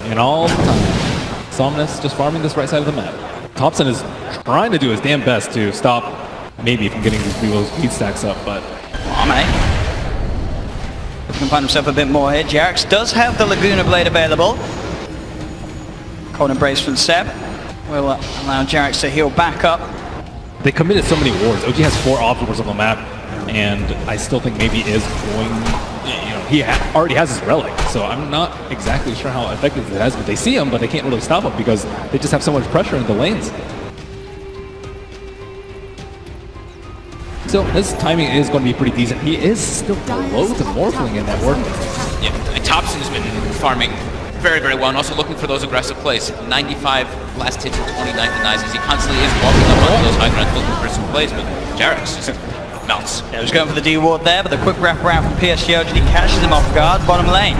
S10: And all the time, Somnus just farming this right side of the map. Thompson is trying to do his damn best to stop maybe from getting these beat stacks up, but
S8: Arme can find himself a bit more here. Jerax does have the Laguna Blade available. Cold Embrace from Seb will allow Jerax to heal back up.
S10: They committed so many wards. OG has 4 obstacles on the map, and I still think maybe is going, you know, he already has his relic, so I'm not exactly sure how effective it has, but they see him, but they can't really stop him because they just have so much pressure in the lanes. So his timing is going to be pretty decent. He is still below the Morphling in that ward.
S9: Yeah, and Thompson's been farming very, very well, and also looking for those aggressive plays. 95 last hits with 29 denies as he constantly is walking up onto those high grounds looking for some plays, but Jerax just melts.
S8: Yeah, he was going for the D ward there, but the quick wrap around from PSG.LGD catches him off guard. Bottom lane,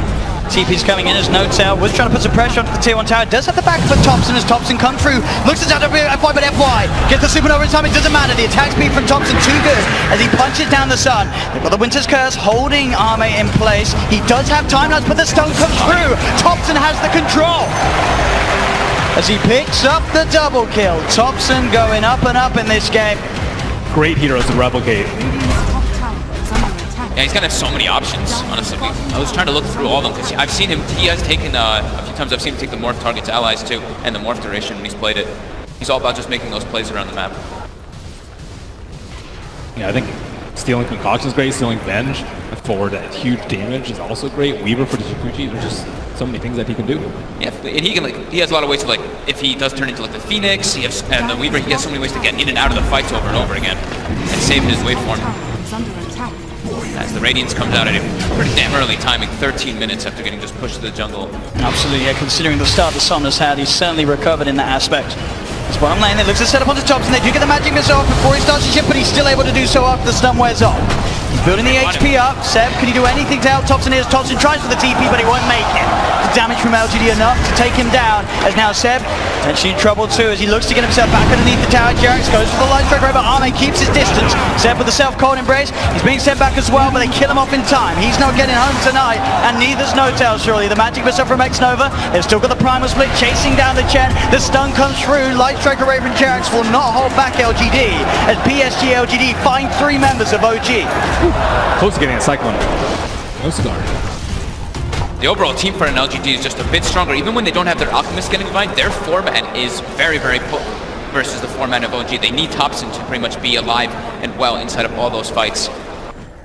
S8: TP's coming in as No-Tail was trying to put some pressure onto the tier 1 tower. Does have the back for Thompson as Thompson comes through. Looks at FY, but FY gets the supernova in time. It doesn't matter. The attack speed from Thompson too good as he punches down the sun. They've got the Winter's Curse holding Arme in place. He does have timelines, but the stun comes through. Thompson has the control as he picks up the double kill. Thompson going up and up in this game.
S10: Great heroes to replicate.
S9: Yeah, he's gonna have so many options, honestly. I was trying to look through all of them because I've seen him, he has taken, a few times I've seen him take the morph targets allies too, and the morph duration when he's played it. He's all about just making those plays around the map.
S10: Yeah, I think stealing Concoction is great, stealing Venge forward at huge damage is also great. Weaver for the Shikuchi, there's just so many things that he can do.
S9: Yeah, and he can he has a lot of ways to if he does turn into the Phoenix, and the Weaver, he has so many ways to get in and out of the fights over and over again, and save his waveform. As the Radiance comes out at a pretty damn early timing, 13 minutes after getting just pushed to the jungle.
S8: Absolutely, yeah, considering the start the Somnus had, he's certainly recovered in that aspect. As bottom lane, it looks to set up onto Thompson. They do get the magic missile off before he starts to ship, but he's still able to do so after the stun wears off. He's building the HP up. Seb, can he do anything to help Thompson here? Thompson tries for the TP, but he won't make it. The damage from LGD enough to take him down, as now Seb potentially in trouble too, as he looks to get himself back underneath the tower. Jerax goes for the light strike, but Arme keeps his distance. Seb with the self-cold embrace. He's being sent back as well, but they kill him off in time. He's not getting home tonight, and neither's No-Tail, surely. The magic missile from X-Nova. They've still got the primal split chasing down the Chen. The stun comes through. Light strike array from Jerax will not hold back LGD, as PSG.LGD find 3 members of OG.
S10: Close to getting a Cyclone. No cigar.
S9: The overall team for an LGD is just a bit stronger. Even when they don't have their Alchemist getting combined, their format is very, very potent versus the format of OG. They need Thompson to pretty much be alive and well inside of all those fights.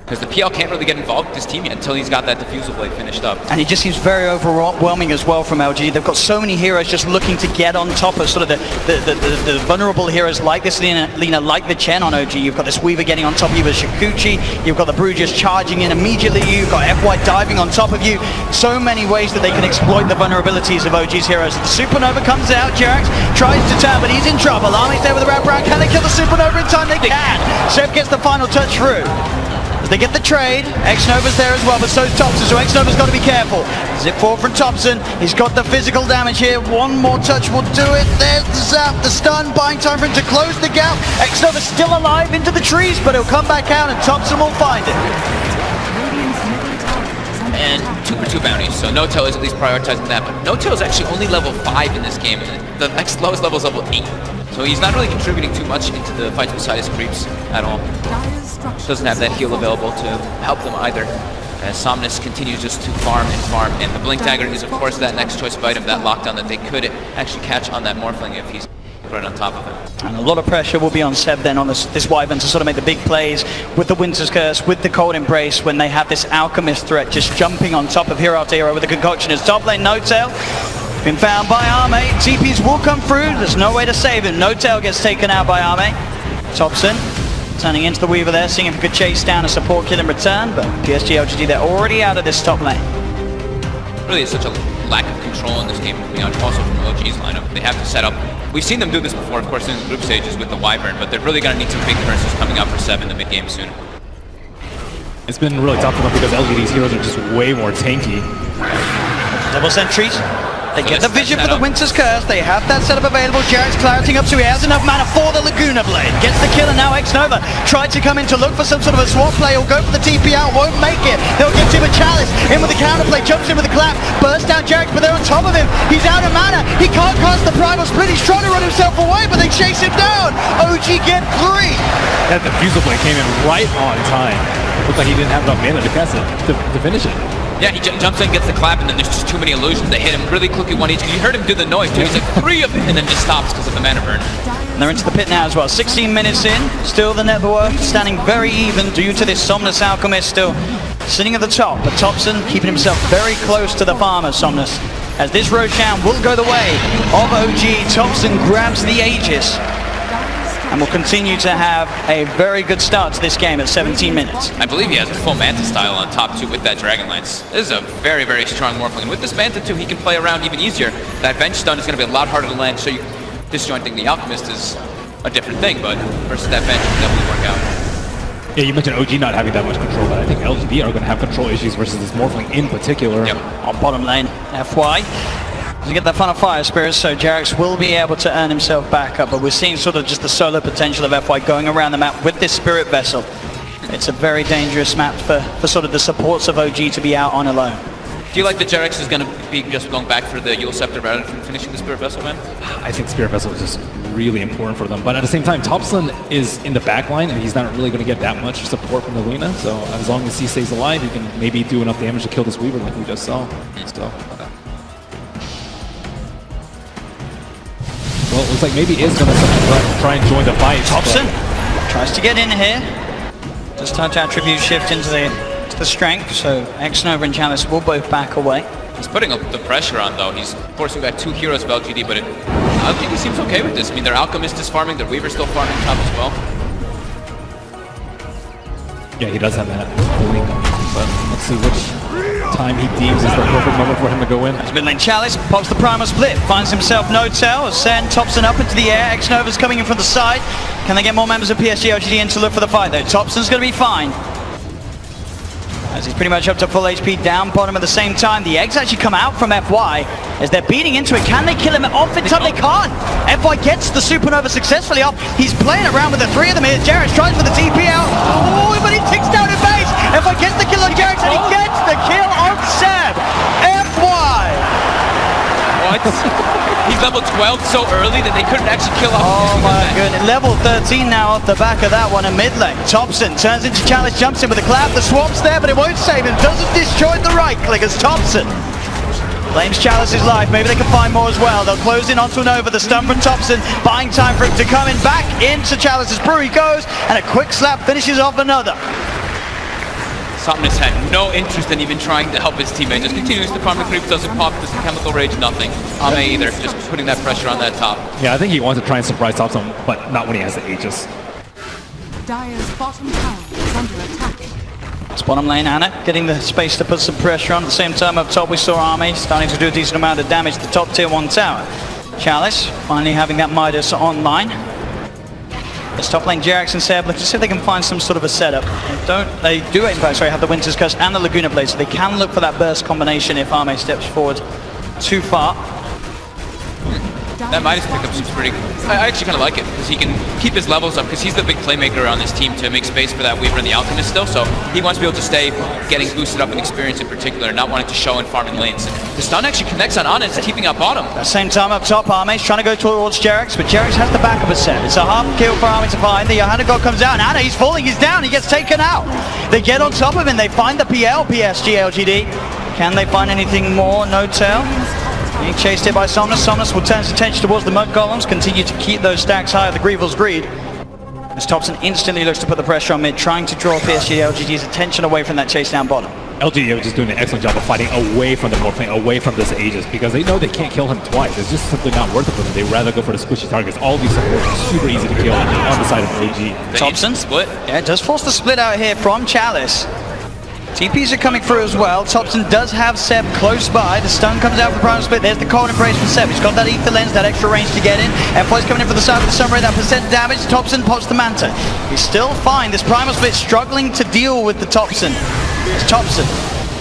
S9: Because the PL can't really get involved with this team yet until he's got that diffusal blade finished up.
S8: And it just seems very overwhelming as well from LG. They've got so many heroes just looking to get on top of sort of the vulnerable heroes like this Lina, like the Chen on OG. You've got this Weaver getting on top of you with Shikuchi. You've got the Brew just charging in immediately. You've got FY diving on top of you. So many ways that they can exploit the vulnerabilities of OG's heroes. The Supernova comes out. Jerax tries to turn, but he's in trouble. Army's there with the wrap round. Can they kill the Supernova in time? They can. Seb gets the final touch through. As they get the trade, X-Nova's there as well, but so's Thompson, so X-Nova's got to be careful. Zip forward from Thompson, he's got the physical damage here, one more touch will do it. There's the zap, the stun, buying time for him to close the gap. X-Nova's still alive into the trees, but he'll come back out and Thompson will find it.
S9: And 2 for 2 bounties, so No-Tail is at least prioritizing that, but No-Tail is actually only level 5 in this game, and the next lowest level is level 8. So he's not really contributing too much into the fights beside his creeps at all. Doesn't have that heal available to help them either, as Somnus continues just to farm and farm, and the Blink Dagger is of course that next choice of item, that lockdown that they could actually catch on that Morphling if he's right on top of him.
S8: And a lot of pressure will be on Seb then on this Wyvern to sort of make the big plays with the Winter's Curse, with the Cold Embrace, when they have this Alchemist threat just jumping on top of hero after hero with the Concoction. As top lane No-Tail been found by Arme. TPs will come through. There's no way to save him. No-Tail gets taken out by Arme. Thompson turning into the Weaver there, seeing if he could chase down a support kill in return, but PSG.LGD, they're already out of this top lane.
S9: Really, it's such a lack of control in this game, also from OG's lineup. They have to set up. We've seen them do this before, of course, in the group stages with the Wyvern, but they're really going to need some big curses coming out for Seb in the mid game soon.
S10: It's been really tough for them because LGD's heroes are just way more tanky.
S8: Double sentries. They get the vision for the Winter's Curse. They have that setup available. Jerax clarifying up, so he has enough mana for the Laguna Blade. Gets the kill, and now X-Nova tried to come in to look for some sort of a swap play or go for the TP out. Won't make it. They'll get him a Chalice. In with the counterplay. Jumps in with the clap. Bursts down Jerax, but they're on top of him. He's out of mana. He can't cast the Primal Split. He's trying to run himself away, but they chase him down. OG get 3.
S10: That diffusal blade came in right on time. Looked like he didn't have enough mana to cast it, to finish it.
S9: Yeah, he jumps in, gets the clap, and then there's just too many illusions that hit him really quickly one each. You heard him do the noise too. He's like 3 of it, and then just stops because of the mana burn.
S8: And they're into the pit now as well. 16 minutes in, still the net worth standing very even due to this Somnus Alchemist still sitting at the top. But Thompson keeping himself very close to the farmer, Somnus. As this Roshan will go the way of OG, Thompson grabs the Aegis and will continue to have a very good start to this game at 17 minutes.
S9: I believe he has a full Manta style on top too with that Dragon Lance. This is a very, very strong Morphling. And with this Manta too, he can play around even easier. That Venge stun is going to be a lot harder to land, so disjointing the Alchemist is a different thing, but versus that Venge, it can definitely work out.
S10: Yeah, you mentioned OG not having that much control, but I think LGD are going to have control issues versus this Morphling in particular.
S9: Yep.
S8: On bottom lane, FY. To get that Final Fire Spirit, so Jarex will be able to earn himself back up, but we're seeing sort of just the solo potential of FY going around the map with this Spirit Vessel. It's a very dangerous map for sort of the supports of OG to be out on alone.
S9: Do you like that Jarex is going to be just going back for the Yule Scepter rather than finishing the Spirit Vessel, man?
S10: I think Spirit Vessel is just really important for them, but at the same time, Thompson is in the back line, and he's not really going to get that much support from the Luna, so as long as he stays alive, he can maybe do enough damage to kill this Weaver like we just saw. Still. Well, it looks like maybe is going to try and join the fight.
S8: Thompson tries to get in here. Just touch attribute shift into the strength, so X-Nova and Chalice will both back away.
S9: He's putting up the pressure on, though. He's forcing back 2 heroes of LGD, but LGD seems okay with this. I mean, their Alchemist is farming, their Weaver's still farming top as well.
S10: Yeah, he does have that link, but let's see which time he deems is the perfect moment for him to go in.
S8: As mid lane Chalice pops the Primal Split, finds himself no tail, send Thompson up into the air, X-Nova's coming in from the side. Can they get more members of PSG.LGD in to look for the fight though? Thompson's going to be fine, as he's pretty much up to full HP down bottom at the same time. The eggs actually come out from FY as they're beating into it. Can they kill him off in time? They can't. FY gets the Supernova successfully off. He's playing around with the 3 of them here. Jarex tries for the TP out. Oh, but he ticks down in base. FY gets the kill on Jarex and he gets the kill on Seb. FY.
S9: What? He's level 12 so early that they couldn't actually kill off.
S8: Oh my goodness. Level 13 now off the back of that one in mid lane. Thompson turns into Chalice, jumps in with a clap. The swap's there, but it won't save him. Doesn't destroy the right click as Thompson claims Chalice's life. Maybe they can find more as well. They'll close in onto Nova. The stun from Thompson, buying time for him to come in. Back into Chalice's brew he goes, and a quick slap finishes off another.
S9: Somnus had no interest in even trying to help his teammate. Just continues to farm the creeps, doesn't pop, doesn't chemical rage, nothing. Ame either, just putting that pressure on that top.
S10: Yeah, I think he wants to try and surprise Thompson, but not when he has the Aegis.
S11: Dire's bottom tower is under attack.
S8: It's bottom lane Anna getting the space to put some pressure on. At the same time up top we saw Army starting to do a decent amount of damage to the top tier 1 tower. Chalice finally having that Midas online. It's top lane Jarex and Seb. Let's see if they can find some sort of a setup. They do in fact have the Winter's Curse and the Laguna Blade, so they can look for that burst combination if Arme steps forward too far.
S9: That Midas pickup seems pretty good. I actually kind of like it, because he can keep his levels up, because he's the big playmaker on this team to make space for that Weaver and the Alchemist still, so he wants to be able to stay getting boosted up in experience in particular, and not wanting to show in farming lanes. The stun actually connects on Ana, it's keeping out bottom.
S8: At the same time up top, Arme's trying to go towards Jarex, but Jarex has the back of a Seb. It's a half kill for Arme to find. The Johanna God comes out, and Ana, he's falling, he's down, he gets taken out. They get on top of him, they find the PL, PSG.LGD. Can they find anything more? No tail. Being chased here by Somnus. Somnus will turn his attention towards the Mud Golems, continue to keep those stacks high of the Grievel's Greed. As Thompson instantly looks to put the pressure on mid, trying to draw PSG.LGD's attention away from that chase down bottom.
S10: LGD is just doing an excellent job of fighting away from the Morphling, away from this Aegis, because they know they can't kill him twice. It's just simply not worth it for them. They'd rather go for the squishy targets. All these supports are super easy to kill on the side of OG.
S8: Thompson split. Yeah, does force the split out here from Chalice. TPs are coming through as well. Thompson does have Seb close by. The stun comes out from Primal Split. There's the cold embrace from Seb. He's got that ether lens, that extra range to get in. FY's coming in for the side with the Sunray, that percent damage. Thompson pops the Manta. He's still fine. This Primal Split struggling to deal with the Thompson. It's Thompson.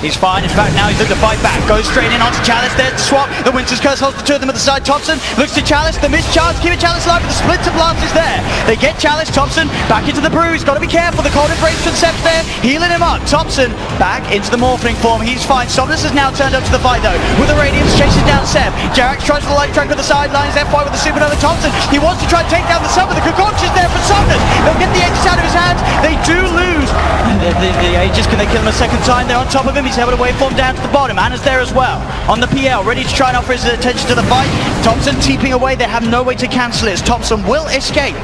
S8: He's fine. In fact, now he's looking to fight back. Goes straight in onto Chalice. There's the swap. The Winter's Curse holds the 2 of them at the side. Thompson looks to Chalice. The mischarge. Keeping Chalice alive. But the Splinter Blast is there. They get Chalice. Thompson back into the brew. He's got to be careful. The cold embrace from Seb's there. Healing him up. Thompson back into the Morphling form. He's fine. Somnus has now turned up to the fight though. With the Radiance chases down Seb. Jarex tries for the light track with the sidelines. FY with the Supernova. Thompson. He wants to try and take down the Sun, but the Concoction is there for Somnus. They'll get the Aegis out of his hands. They do lose. The Aegis, can they kill him a second time? They're on top of him. He's able to waveform down to the bottom. Anna's there as well on the PL, ready to try and offer his attention to the fight. Thompson TPing away. They have no way to cancel it. Thompson will escape,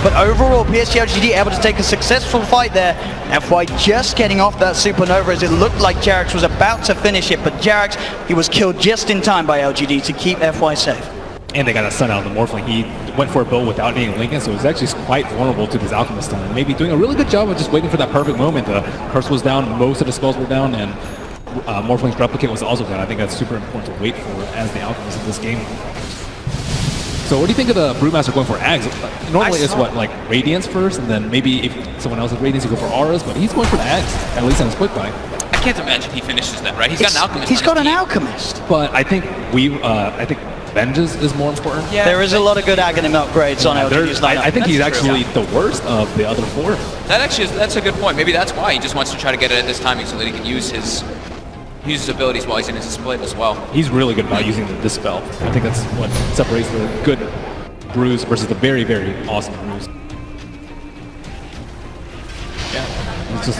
S8: but overall PSG.LGD able to take a successful fight there. FY just getting off that Supernova as it looked like Jarex was about to finish it, but Jarex, he was killed just in time by LGD to keep FY safe.
S10: And they got a stun out of the Morphling. He went for a build without needing Lincoln, so it was actually quite vulnerable to this Alchemist stun. And maybe doing a really good job of just waiting for that perfect moment. The Curse was down, most of the spells were down, and Morphling's Replicate was also down. I think that's super important to wait for as the Alchemist in this game. So what do you think of the Brewmaster going for Ags? Normally it's what, like Radiance first, and then maybe if someone else has Radiance, you go for Auras, but he's going for the Ags, at least on his quick buy.
S9: I can't imagine he finishes that, right? He's got an Alchemist.
S8: He's got an
S9: team.
S8: Alchemist.
S10: But I think Vengeance is more important.
S9: Yeah,
S8: there is a lot of good Aghanim upgrades on LGD's lineup.
S10: I think he's
S9: That's true.
S10: actually the worst of the other 4.
S9: That's a good point. Maybe that's why he just wants to try to get it at this timing so that he can use his abilities while he's in his split as well.
S10: He's really good about using the Dispel. I think that's what separates the good Brews versus the very, very awesome Brews. Yeah, it's just,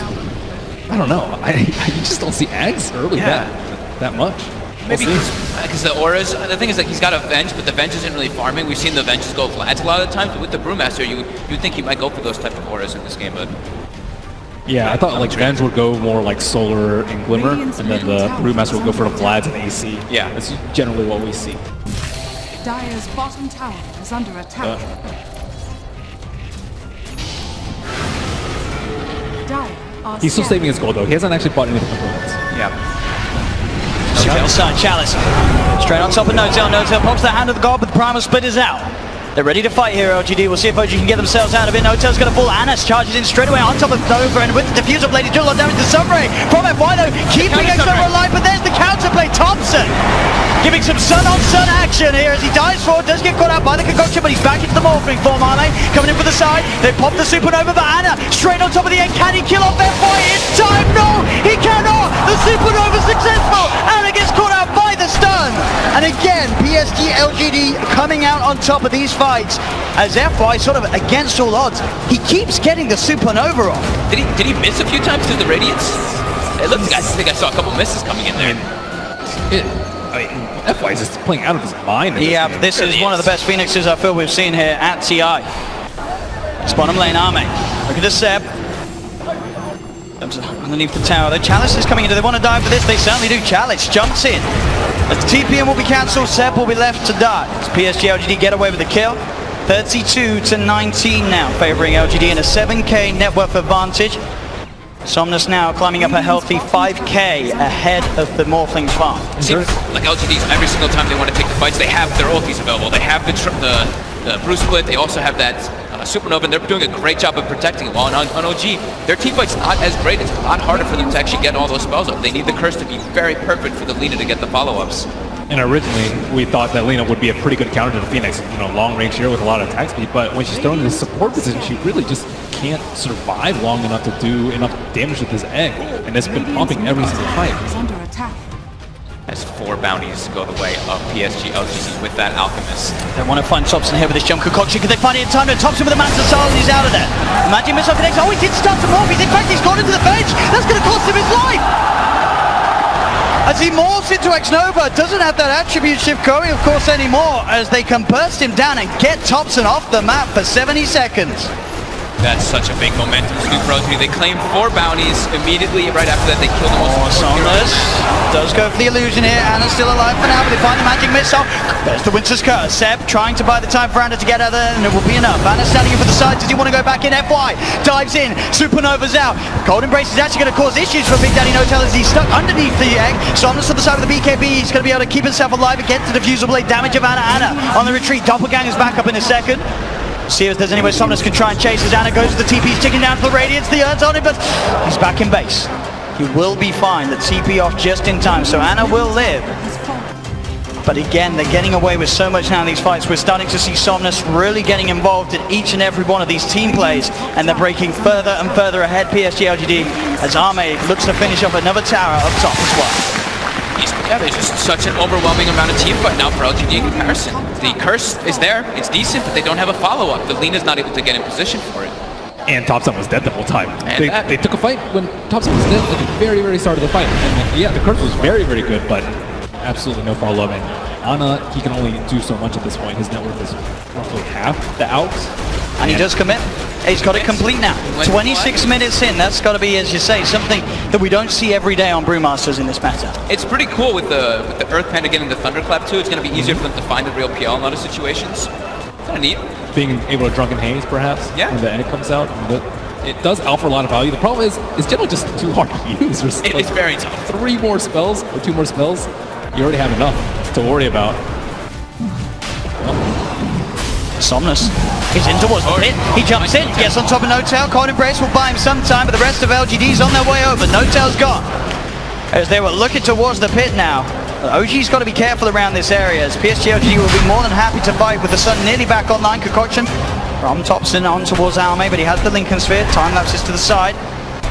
S10: I don't know. I just don't see Ags early that much.
S9: Maybe because the auras, the thing is that he's got a Venge, but the Venge isn't really farming. We've seen the Venges go Glads a lot of the times, but with the Brewmaster, you'd think he might go for those type of auras in this game, but...
S10: Yeah, I thought like Venge would go more like Solar and Glimmer, and then the Brewmaster would go for the Vlads and AC.
S9: Yeah.
S10: That's generally what we see.
S11: Dire's bottom tower is under attack. Dire are
S10: He's still saving his gold though. He hasn't actually bought any of the components.
S9: Yeah.
S8: Chalice. Straight on top of No-Tail. No-Tail pops the hand of the god, but the Primal Split is out. They're ready to fight here, LGD. We'll see if OG can get themselves out of it. No-Tail's going to fall. Anas charges in straight away on top of Nova, and with the Diffuser Blade, he's doing a lot of damage to Sunray. From FY though, keeping X-Nova alive, but there's the counterplay. Thompson giving some sun-on-sun action here as he dives forward. Does get caught out by the concoction, but he's back into the morphing form, Arne. Coming in for the side. They pop the Supernova, but Ana straight on top of the end. Can he kill off FY in time? No, he cannot. The Supernova successful. Ana gets caught out by the stun. And again, PSG.LGD coming out on top of these fights as FY sort of against all odds. He keeps getting the Supernova off.
S9: Did he miss a few times because the Radiance? It looks like I think I saw a couple misses coming in there.
S10: FY is just playing out of his mind.
S8: Yeah, this is one of the best Phoenixes I feel we've seen here at TI. It's bottom lane, Arme. Look at the Seb. Underneath the tower. The Chalice is coming in. Do they want to dive for this? They certainly do. Chalice jumps in. As the TPM will be cancelled, Seb will be left to die. As PSG.LGD get away with the kill. 32 to 19 now, favoring LGD in a 7k net worth advantage. Somnus now climbing up a healthy 5k ahead of the Morphling farm.
S9: It seems like LGD's every single time they want to take the fights, they have their ultis available. They have the Bruce Split. They also have that Supernova, and they're doing a great job of protecting it. While on OG, their team fight's not as great. It's a lot harder for them to actually get all those spells up. They need the curse to be very perfect for the Lina to get the follow-ups.
S10: And originally, we thought that Lina would be a pretty good counter to the Phoenix. Long range here with a lot of attack speed, but when she's thrown in the support position, she really just can't survive long enough to do enough damage with this egg. And it's been pumping every single fight.
S11: under attack.
S9: As 4 bounties go the way of PSG.LGD with that Alchemist.
S8: They want to find Thompson here with this jump concoction. Can they find it in time? No, Thompson with the Master Soul, and he's out of there. Magic Missile connects. Oh, he did start to morph. In fact, he's gone into the bench. That's going to cost him his life. As he morphs into X-Nova, doesn't have that attribute shift going, of course, anymore, as they can burst him down and get Thompson off the map for 70 seconds.
S9: That's such a big momentum swing for LGD. They claim 4 bounties immediately. Right after that, they kill the most important
S8: Somnus does go for the illusion here. Anna's still alive for now, but they find the magic missile. There's the Winter's Curse. Seb trying to buy the time for Anna to get out of there, and it will be enough. Anna standing in for the side. Does he want to go back in? FY dives in. Supernova's out. Cold Embrace is actually going to cause issues for Big Daddy No-Tail as he's stuck underneath the egg. Somnus on the side of the BKB. He's going to be able to keep himself alive against the Diffuser Blade damage of Anna. Anna on the retreat. Doppelganger's back up in a second. See if there's any way Somnus can try and chase as Anna goes to the TP. He's ticking down to the Radiance. The Urd's on him, but he's back in base. He will be fine. The TP off just in time, so Anna will live. But again, they're getting away with so much now in these fights. We're starting to see Somnus really getting involved in each and every one of these team plays, and they're breaking further and further ahead PSG.LGD as Arme looks to finish off another tower up top as well.
S9: Yeah, there's just such an overwhelming amount of team fight now for LGD in comparison. The curse is there, it's decent, but they don't have a follow-up. The Lina's not able to get in position for it.
S10: And Thompson was dead the whole time. They took a fight when Thompson was dead at the very, very start of the fight. And yeah, the curse was very, very good, but absolutely no follow-up. And Ana, he can only do so much at this point. His net worth is roughly half the Alps.
S8: And he does commit. He's got it complete now. 26 minutes in. That's got to be, as you say, something that we don't see every day on Brewmasters in this meta.
S9: It's pretty cool with the Earth Panda getting the Thunderclap too. It's going to be easier for them to find the real PL in a lot of situations. Kind of neat.
S10: Being able to Drunken Haze, perhaps, when the egg comes out. It does offer a lot of value. The problem is, it's generally just too hard to use.
S9: It's very tough.
S10: 3 more spells or 2 more spells, you already have enough to worry about.
S8: Somnus is in towards the pit. He jumps in, gets on top of No-Tail. Cold Embrace will buy him some time, but the rest of LGD's on their way over. No-Tail's gone. As they were looking towards the pit now. OG's got to be careful around this area, as PSG.LGD will be more than happy to fight with the sun nearly back online. Concoction from Thompson on towards Alme, but he has the Lincoln Sphere. Time lapses to the side.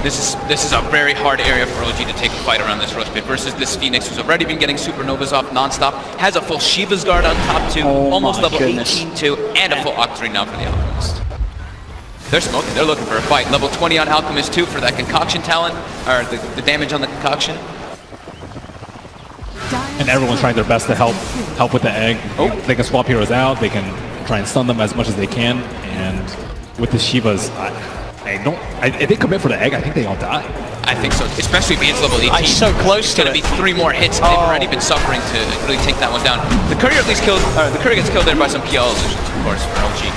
S9: This is a very hard area for OG to take a fight around this Rush Pit versus this Phoenix, who's already been getting Supernovas off non-stop, has a full Shiva's Guard on top too, almost level 18 too, and a full Octarine now for the Alchemist. They're smoking, they're looking for a fight. Level 20 on Alchemist too for that Concoction talent, or the damage on the Concoction.
S10: And everyone's trying their best to help with the egg. They can swap heroes out, they can try and stun them as much as they can, and with the Shivas, if they commit for the egg, I think they all die.
S9: I think so, especially if it's level 18.
S8: So close to it.
S9: It's going to be 3 more hits, and they've already been suffering to really take that one down. The courier at least killed, the courier gets killed there by some PL illusions, of course, for OG.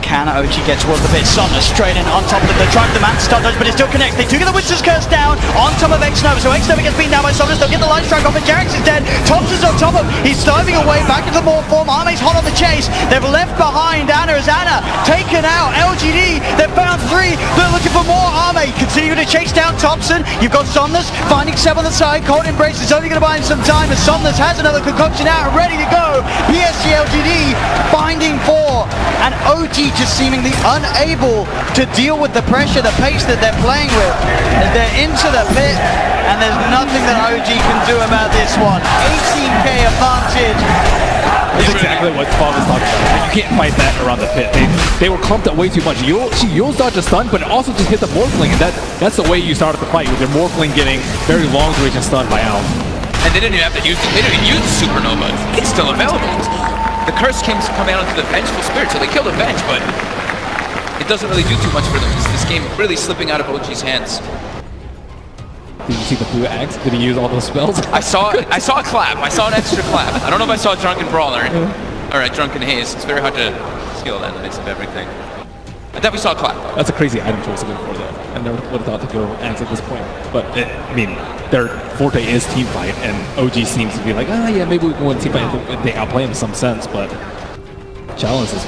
S8: Can OG get towards the pit? Somnus straight in on top of the drive, the man stun dodge, but it still connects. They do get the Witch's Curse down on top of X-Nova, so X-Nova gets beaten down by Somnus. They'll get the light strike off, and Jarex is dead. Thompson's on top of him. He's diving away back into the morph form. Arme's hot on the chase. They've left behind Anna as Anna taken out. LGD, they've found 3. They're looking for more. Arme continue to chase down Thompson. You've got Somnus finding Seb on the side. Cold Embrace is only going to buy him some time, as Somnus has another Concoction out and ready to go. PSG.LGD finding 4, and OG just seemingly unable to deal with the pressure, the pace that they're playing with. As they're into the pit, and there's nothing that OG can do about this one. 18k advantage.
S10: That's exactly what Bob was talking about. You can't fight that around the pit. They were clumped up way too much. You'll dodge a stun, but it also just hit the Morphling, and that's the way you started the fight, with your Morphling getting very long duration stun by Al.
S9: And they didn't even have to use Supernova. It's still available. The curse came out onto the Vengeful Spirit, so they killed a Venge, but it doesn't really do too much for them. This game really slipping out of OG's hands.
S10: Did you see the blue axe? Did he use all those spells?
S9: I saw a clap. I saw an extra clap. I don't know if I saw a Drunken Brawler or a Drunken Haze. It's very hard to skill that nice of everything. I definitely saw a clap.
S10: That's a crazy item choice to go for, though. I never would have thought to go axe at this point. But, I mean, their forte is team fight, and OG seems to be like, yeah, maybe we can win team fight if they outplay him in some sense, but Chalice has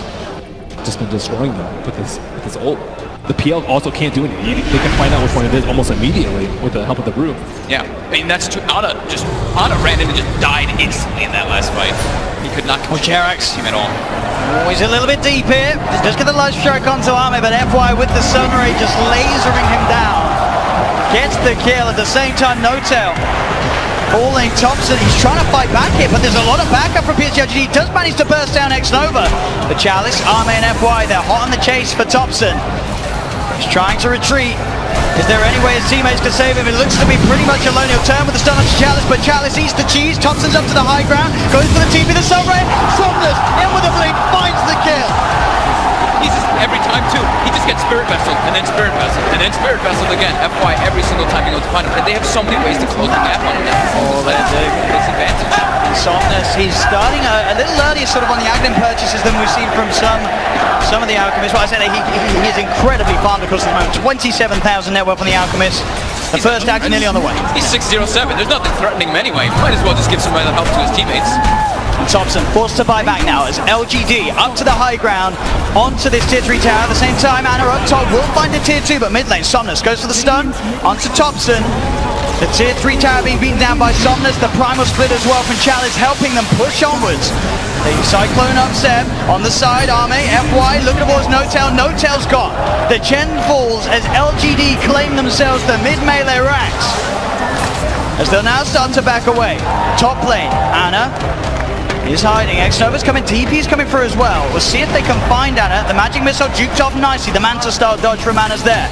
S10: just been destroying them with his ult. The PL also can't do anything. They can find out which one it is almost immediately with the help of the brew.
S9: Yeah, I mean, that's true. Ana ran in and just died instantly in that last fight. He could not control Jarex at all.
S8: Oh, he's a little bit deep here. Just get the light strike onto Arme, but FY with the Sun Ray just lasering him down. Gets the kill at the same time. No-Tail falling. Thompson, he's trying to fight back here, but there's a lot of backup from PSG. He does manage to burst down X-Nova. The Chalice, Arme and FY, they're hot on the chase for Thompson. He's trying to retreat. Is there any way his teammates can save him? It looks to be pretty much alone. He'll turn with the stun onto Chalice, but Chalice eats the cheese. Thompson's up to the high ground, goes for the TP, the Sunray. Somnus in with a blink, finds the kill.
S9: He's just, every time too, he just gets Spirit Vessel, and then Spirit Vessel, and then Spirit Vessel again. FY every single time he goes to find him. And they have so many ways to close the gap on him now.
S8: Oh, they do.
S9: Disadvantage.
S8: Somnus, he's starting a little earlier sort of on the Aghanim purchases than we've seen from some of the Alchemists. Well, I said he is incredibly farmed across the moment. 27,000 net worth on the Alchemist. The first act nearly on the way.
S9: He's 607. There's nothing threatening him anyway. Might as well just give some other help to his teammates.
S8: Thompson forced to buy back now as LGD up to the high ground onto this tier 3 tower. At the same time, Anna up top will find a tier 2, but mid lane Somnus goes for the stun onto Thompson. The tier 3 tower being beaten down by Somnus. The primal split as well from Chalice helping them push onwards. The Cyclone up Seb on the side. Arme, FY looking towards No-Tail. No-Tail's got the Chen falls as LGD claim themselves the mid melee racks. As they'll now start to back away. Top lane, Anna is hiding. X-Nova's coming, TP's coming through as well. We'll see if they can find Anna. The magic missile juked off nicely. The Manta style dodge from Anna's there.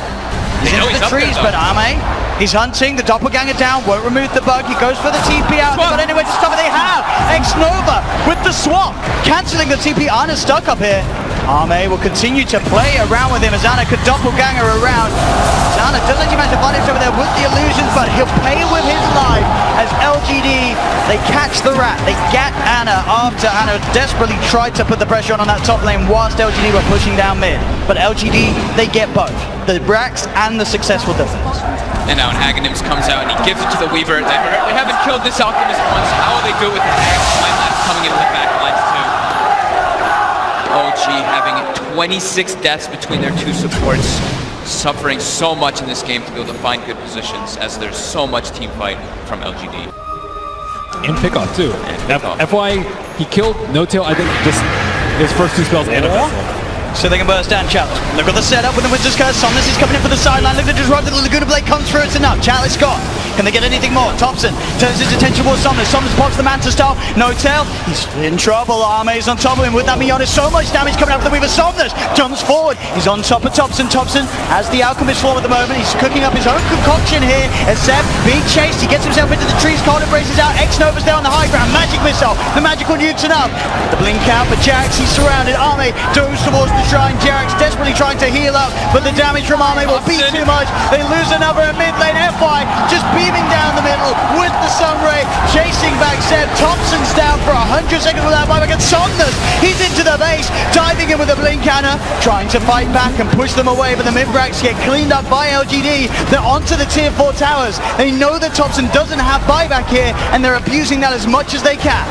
S8: He's into the trees, but Arme, he's hunting. The doppelganger down, won't remove the bug. He goes for the TP out. But anyway, to stop it, they have X-Nova with the swap, cancelling the TP. Anna's stuck up here. Arme will continue to play around with him as Anna could doppelganger around. Anna doesn't actually manage to find over there with the illusions, but he'll pay with his life as LGD, they catch the rat. They get Anna after Anna desperately tried to put the pressure on that top lane whilst LGD were pushing down mid. But LGD, they get both, the racks and the successful defense.
S9: And now an Aghanims comes out and he gives it to the Weaver. They haven't killed this Alchemist once. How will they do it with the Aghanims coming in with the back lines too? OG having 26 deaths between their two supports, suffering so much in this game to be able to find good positions as there's so much team fight from LGD.
S10: And pickoff too.
S9: Pickoff.
S10: FY, he killed No Tail, I think, just his first 2 spells and a vessel.
S8: So they can burst down Chalice. Look at the setup with the Winter's Curse. Somnus is coming in for the sideline. Look at the disrupt. The Laguna Blade comes through. It's enough. Chalice got. Can they get anything more? Thompson turns his attention towards Somnus. Somnus pops the Manta Star. No Tail. He's in trouble. Arme's on top of him with that Mionis. So much damage coming out of the Weaver. Somnus jumps forward. He's on top of Thompson. Thompson has the Alchemist form at the moment. He's cooking up his own concoction here. Except being chased. He gets himself into the trees. Cold embraces out. X-Nova's there on the high ground. Magic missile. The magical nuke's enough. The blink out for Jax. He's surrounded. Arme goes towards the shrine. Jax desperately trying to heal up, but the damage from Arme will be too much. They lose another in mid lane. FY just beaming down the middle with the Sunray, chasing back Seb. Thompson's down for 100 seconds without buyback, and Somnus, he's into the base, diving in with a blink cannon, trying to fight back and push them away, but the mid-bracks get cleaned up by LGD. They're onto the tier 4 towers. They know that Thompson doesn't have buyback here, and they're abusing that as much as they can.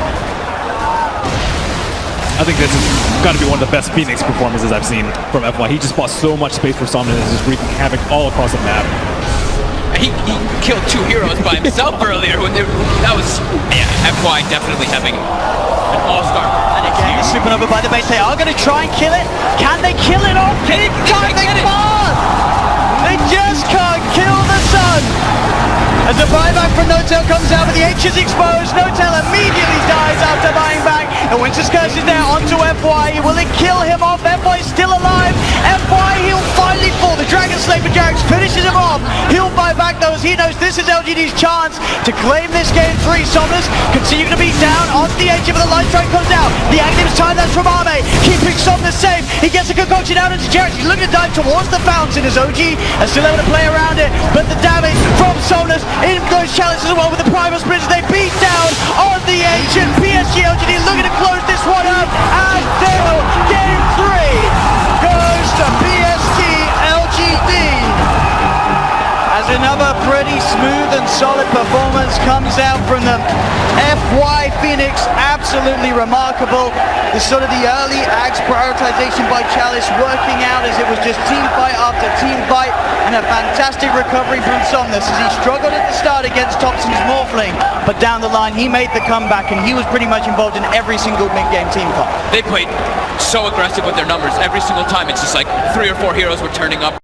S10: I think this has got to be one of the best Phoenix performances I've seen from FY. He just bought so much space for Somnus and is just wreaking havoc all across the map.
S9: He killed 2 heroes by himself earlier. That was, yeah, FY definitely having an all-star.
S8: And again, the supernova by the base. They are going to try and kill it. Can they kill it off? They can't. They just can't kill the sun. As the buyback from No Tail comes out, but the H is exposed. No Tail immediately dies after buying back. And Winter's Curse is now onto FY. Will it kill him off? FY is still alive. FY, he'll finally fall. The Dragon Slayer Jax finishes him off. He'll buy back those. He knows this is LGD's chance to claim this game 3. Somnus continue to be down on the edge, but the light strike comes out. The Aghanim's time, that's from Arme, keeping Somnus safe. He gets a concoction out into Jax. He's looking to dive towards the fountain as OG are still able to play around it, but the damage from Somnus in those challenges as well with the primal splits. They beat down on the edge, and PSG.LGD looking to close this one up, and still game 3 goes to PSG.LGD. As another pretty smooth and solid performance comes out from them. FY Phoenix, absolutely remarkable. The sort of the early Ags prioritization by Chalice working out as it was just team fight after team fight, and a fantastic recovery from Somnus as he struggled at the start against Thompson's Morphling, but down the line he made the comeback and he was pretty much involved in every single mid-game team fight.
S9: They played so aggressive with their numbers. Every single time it's just like 3 or 4 heroes were turning up.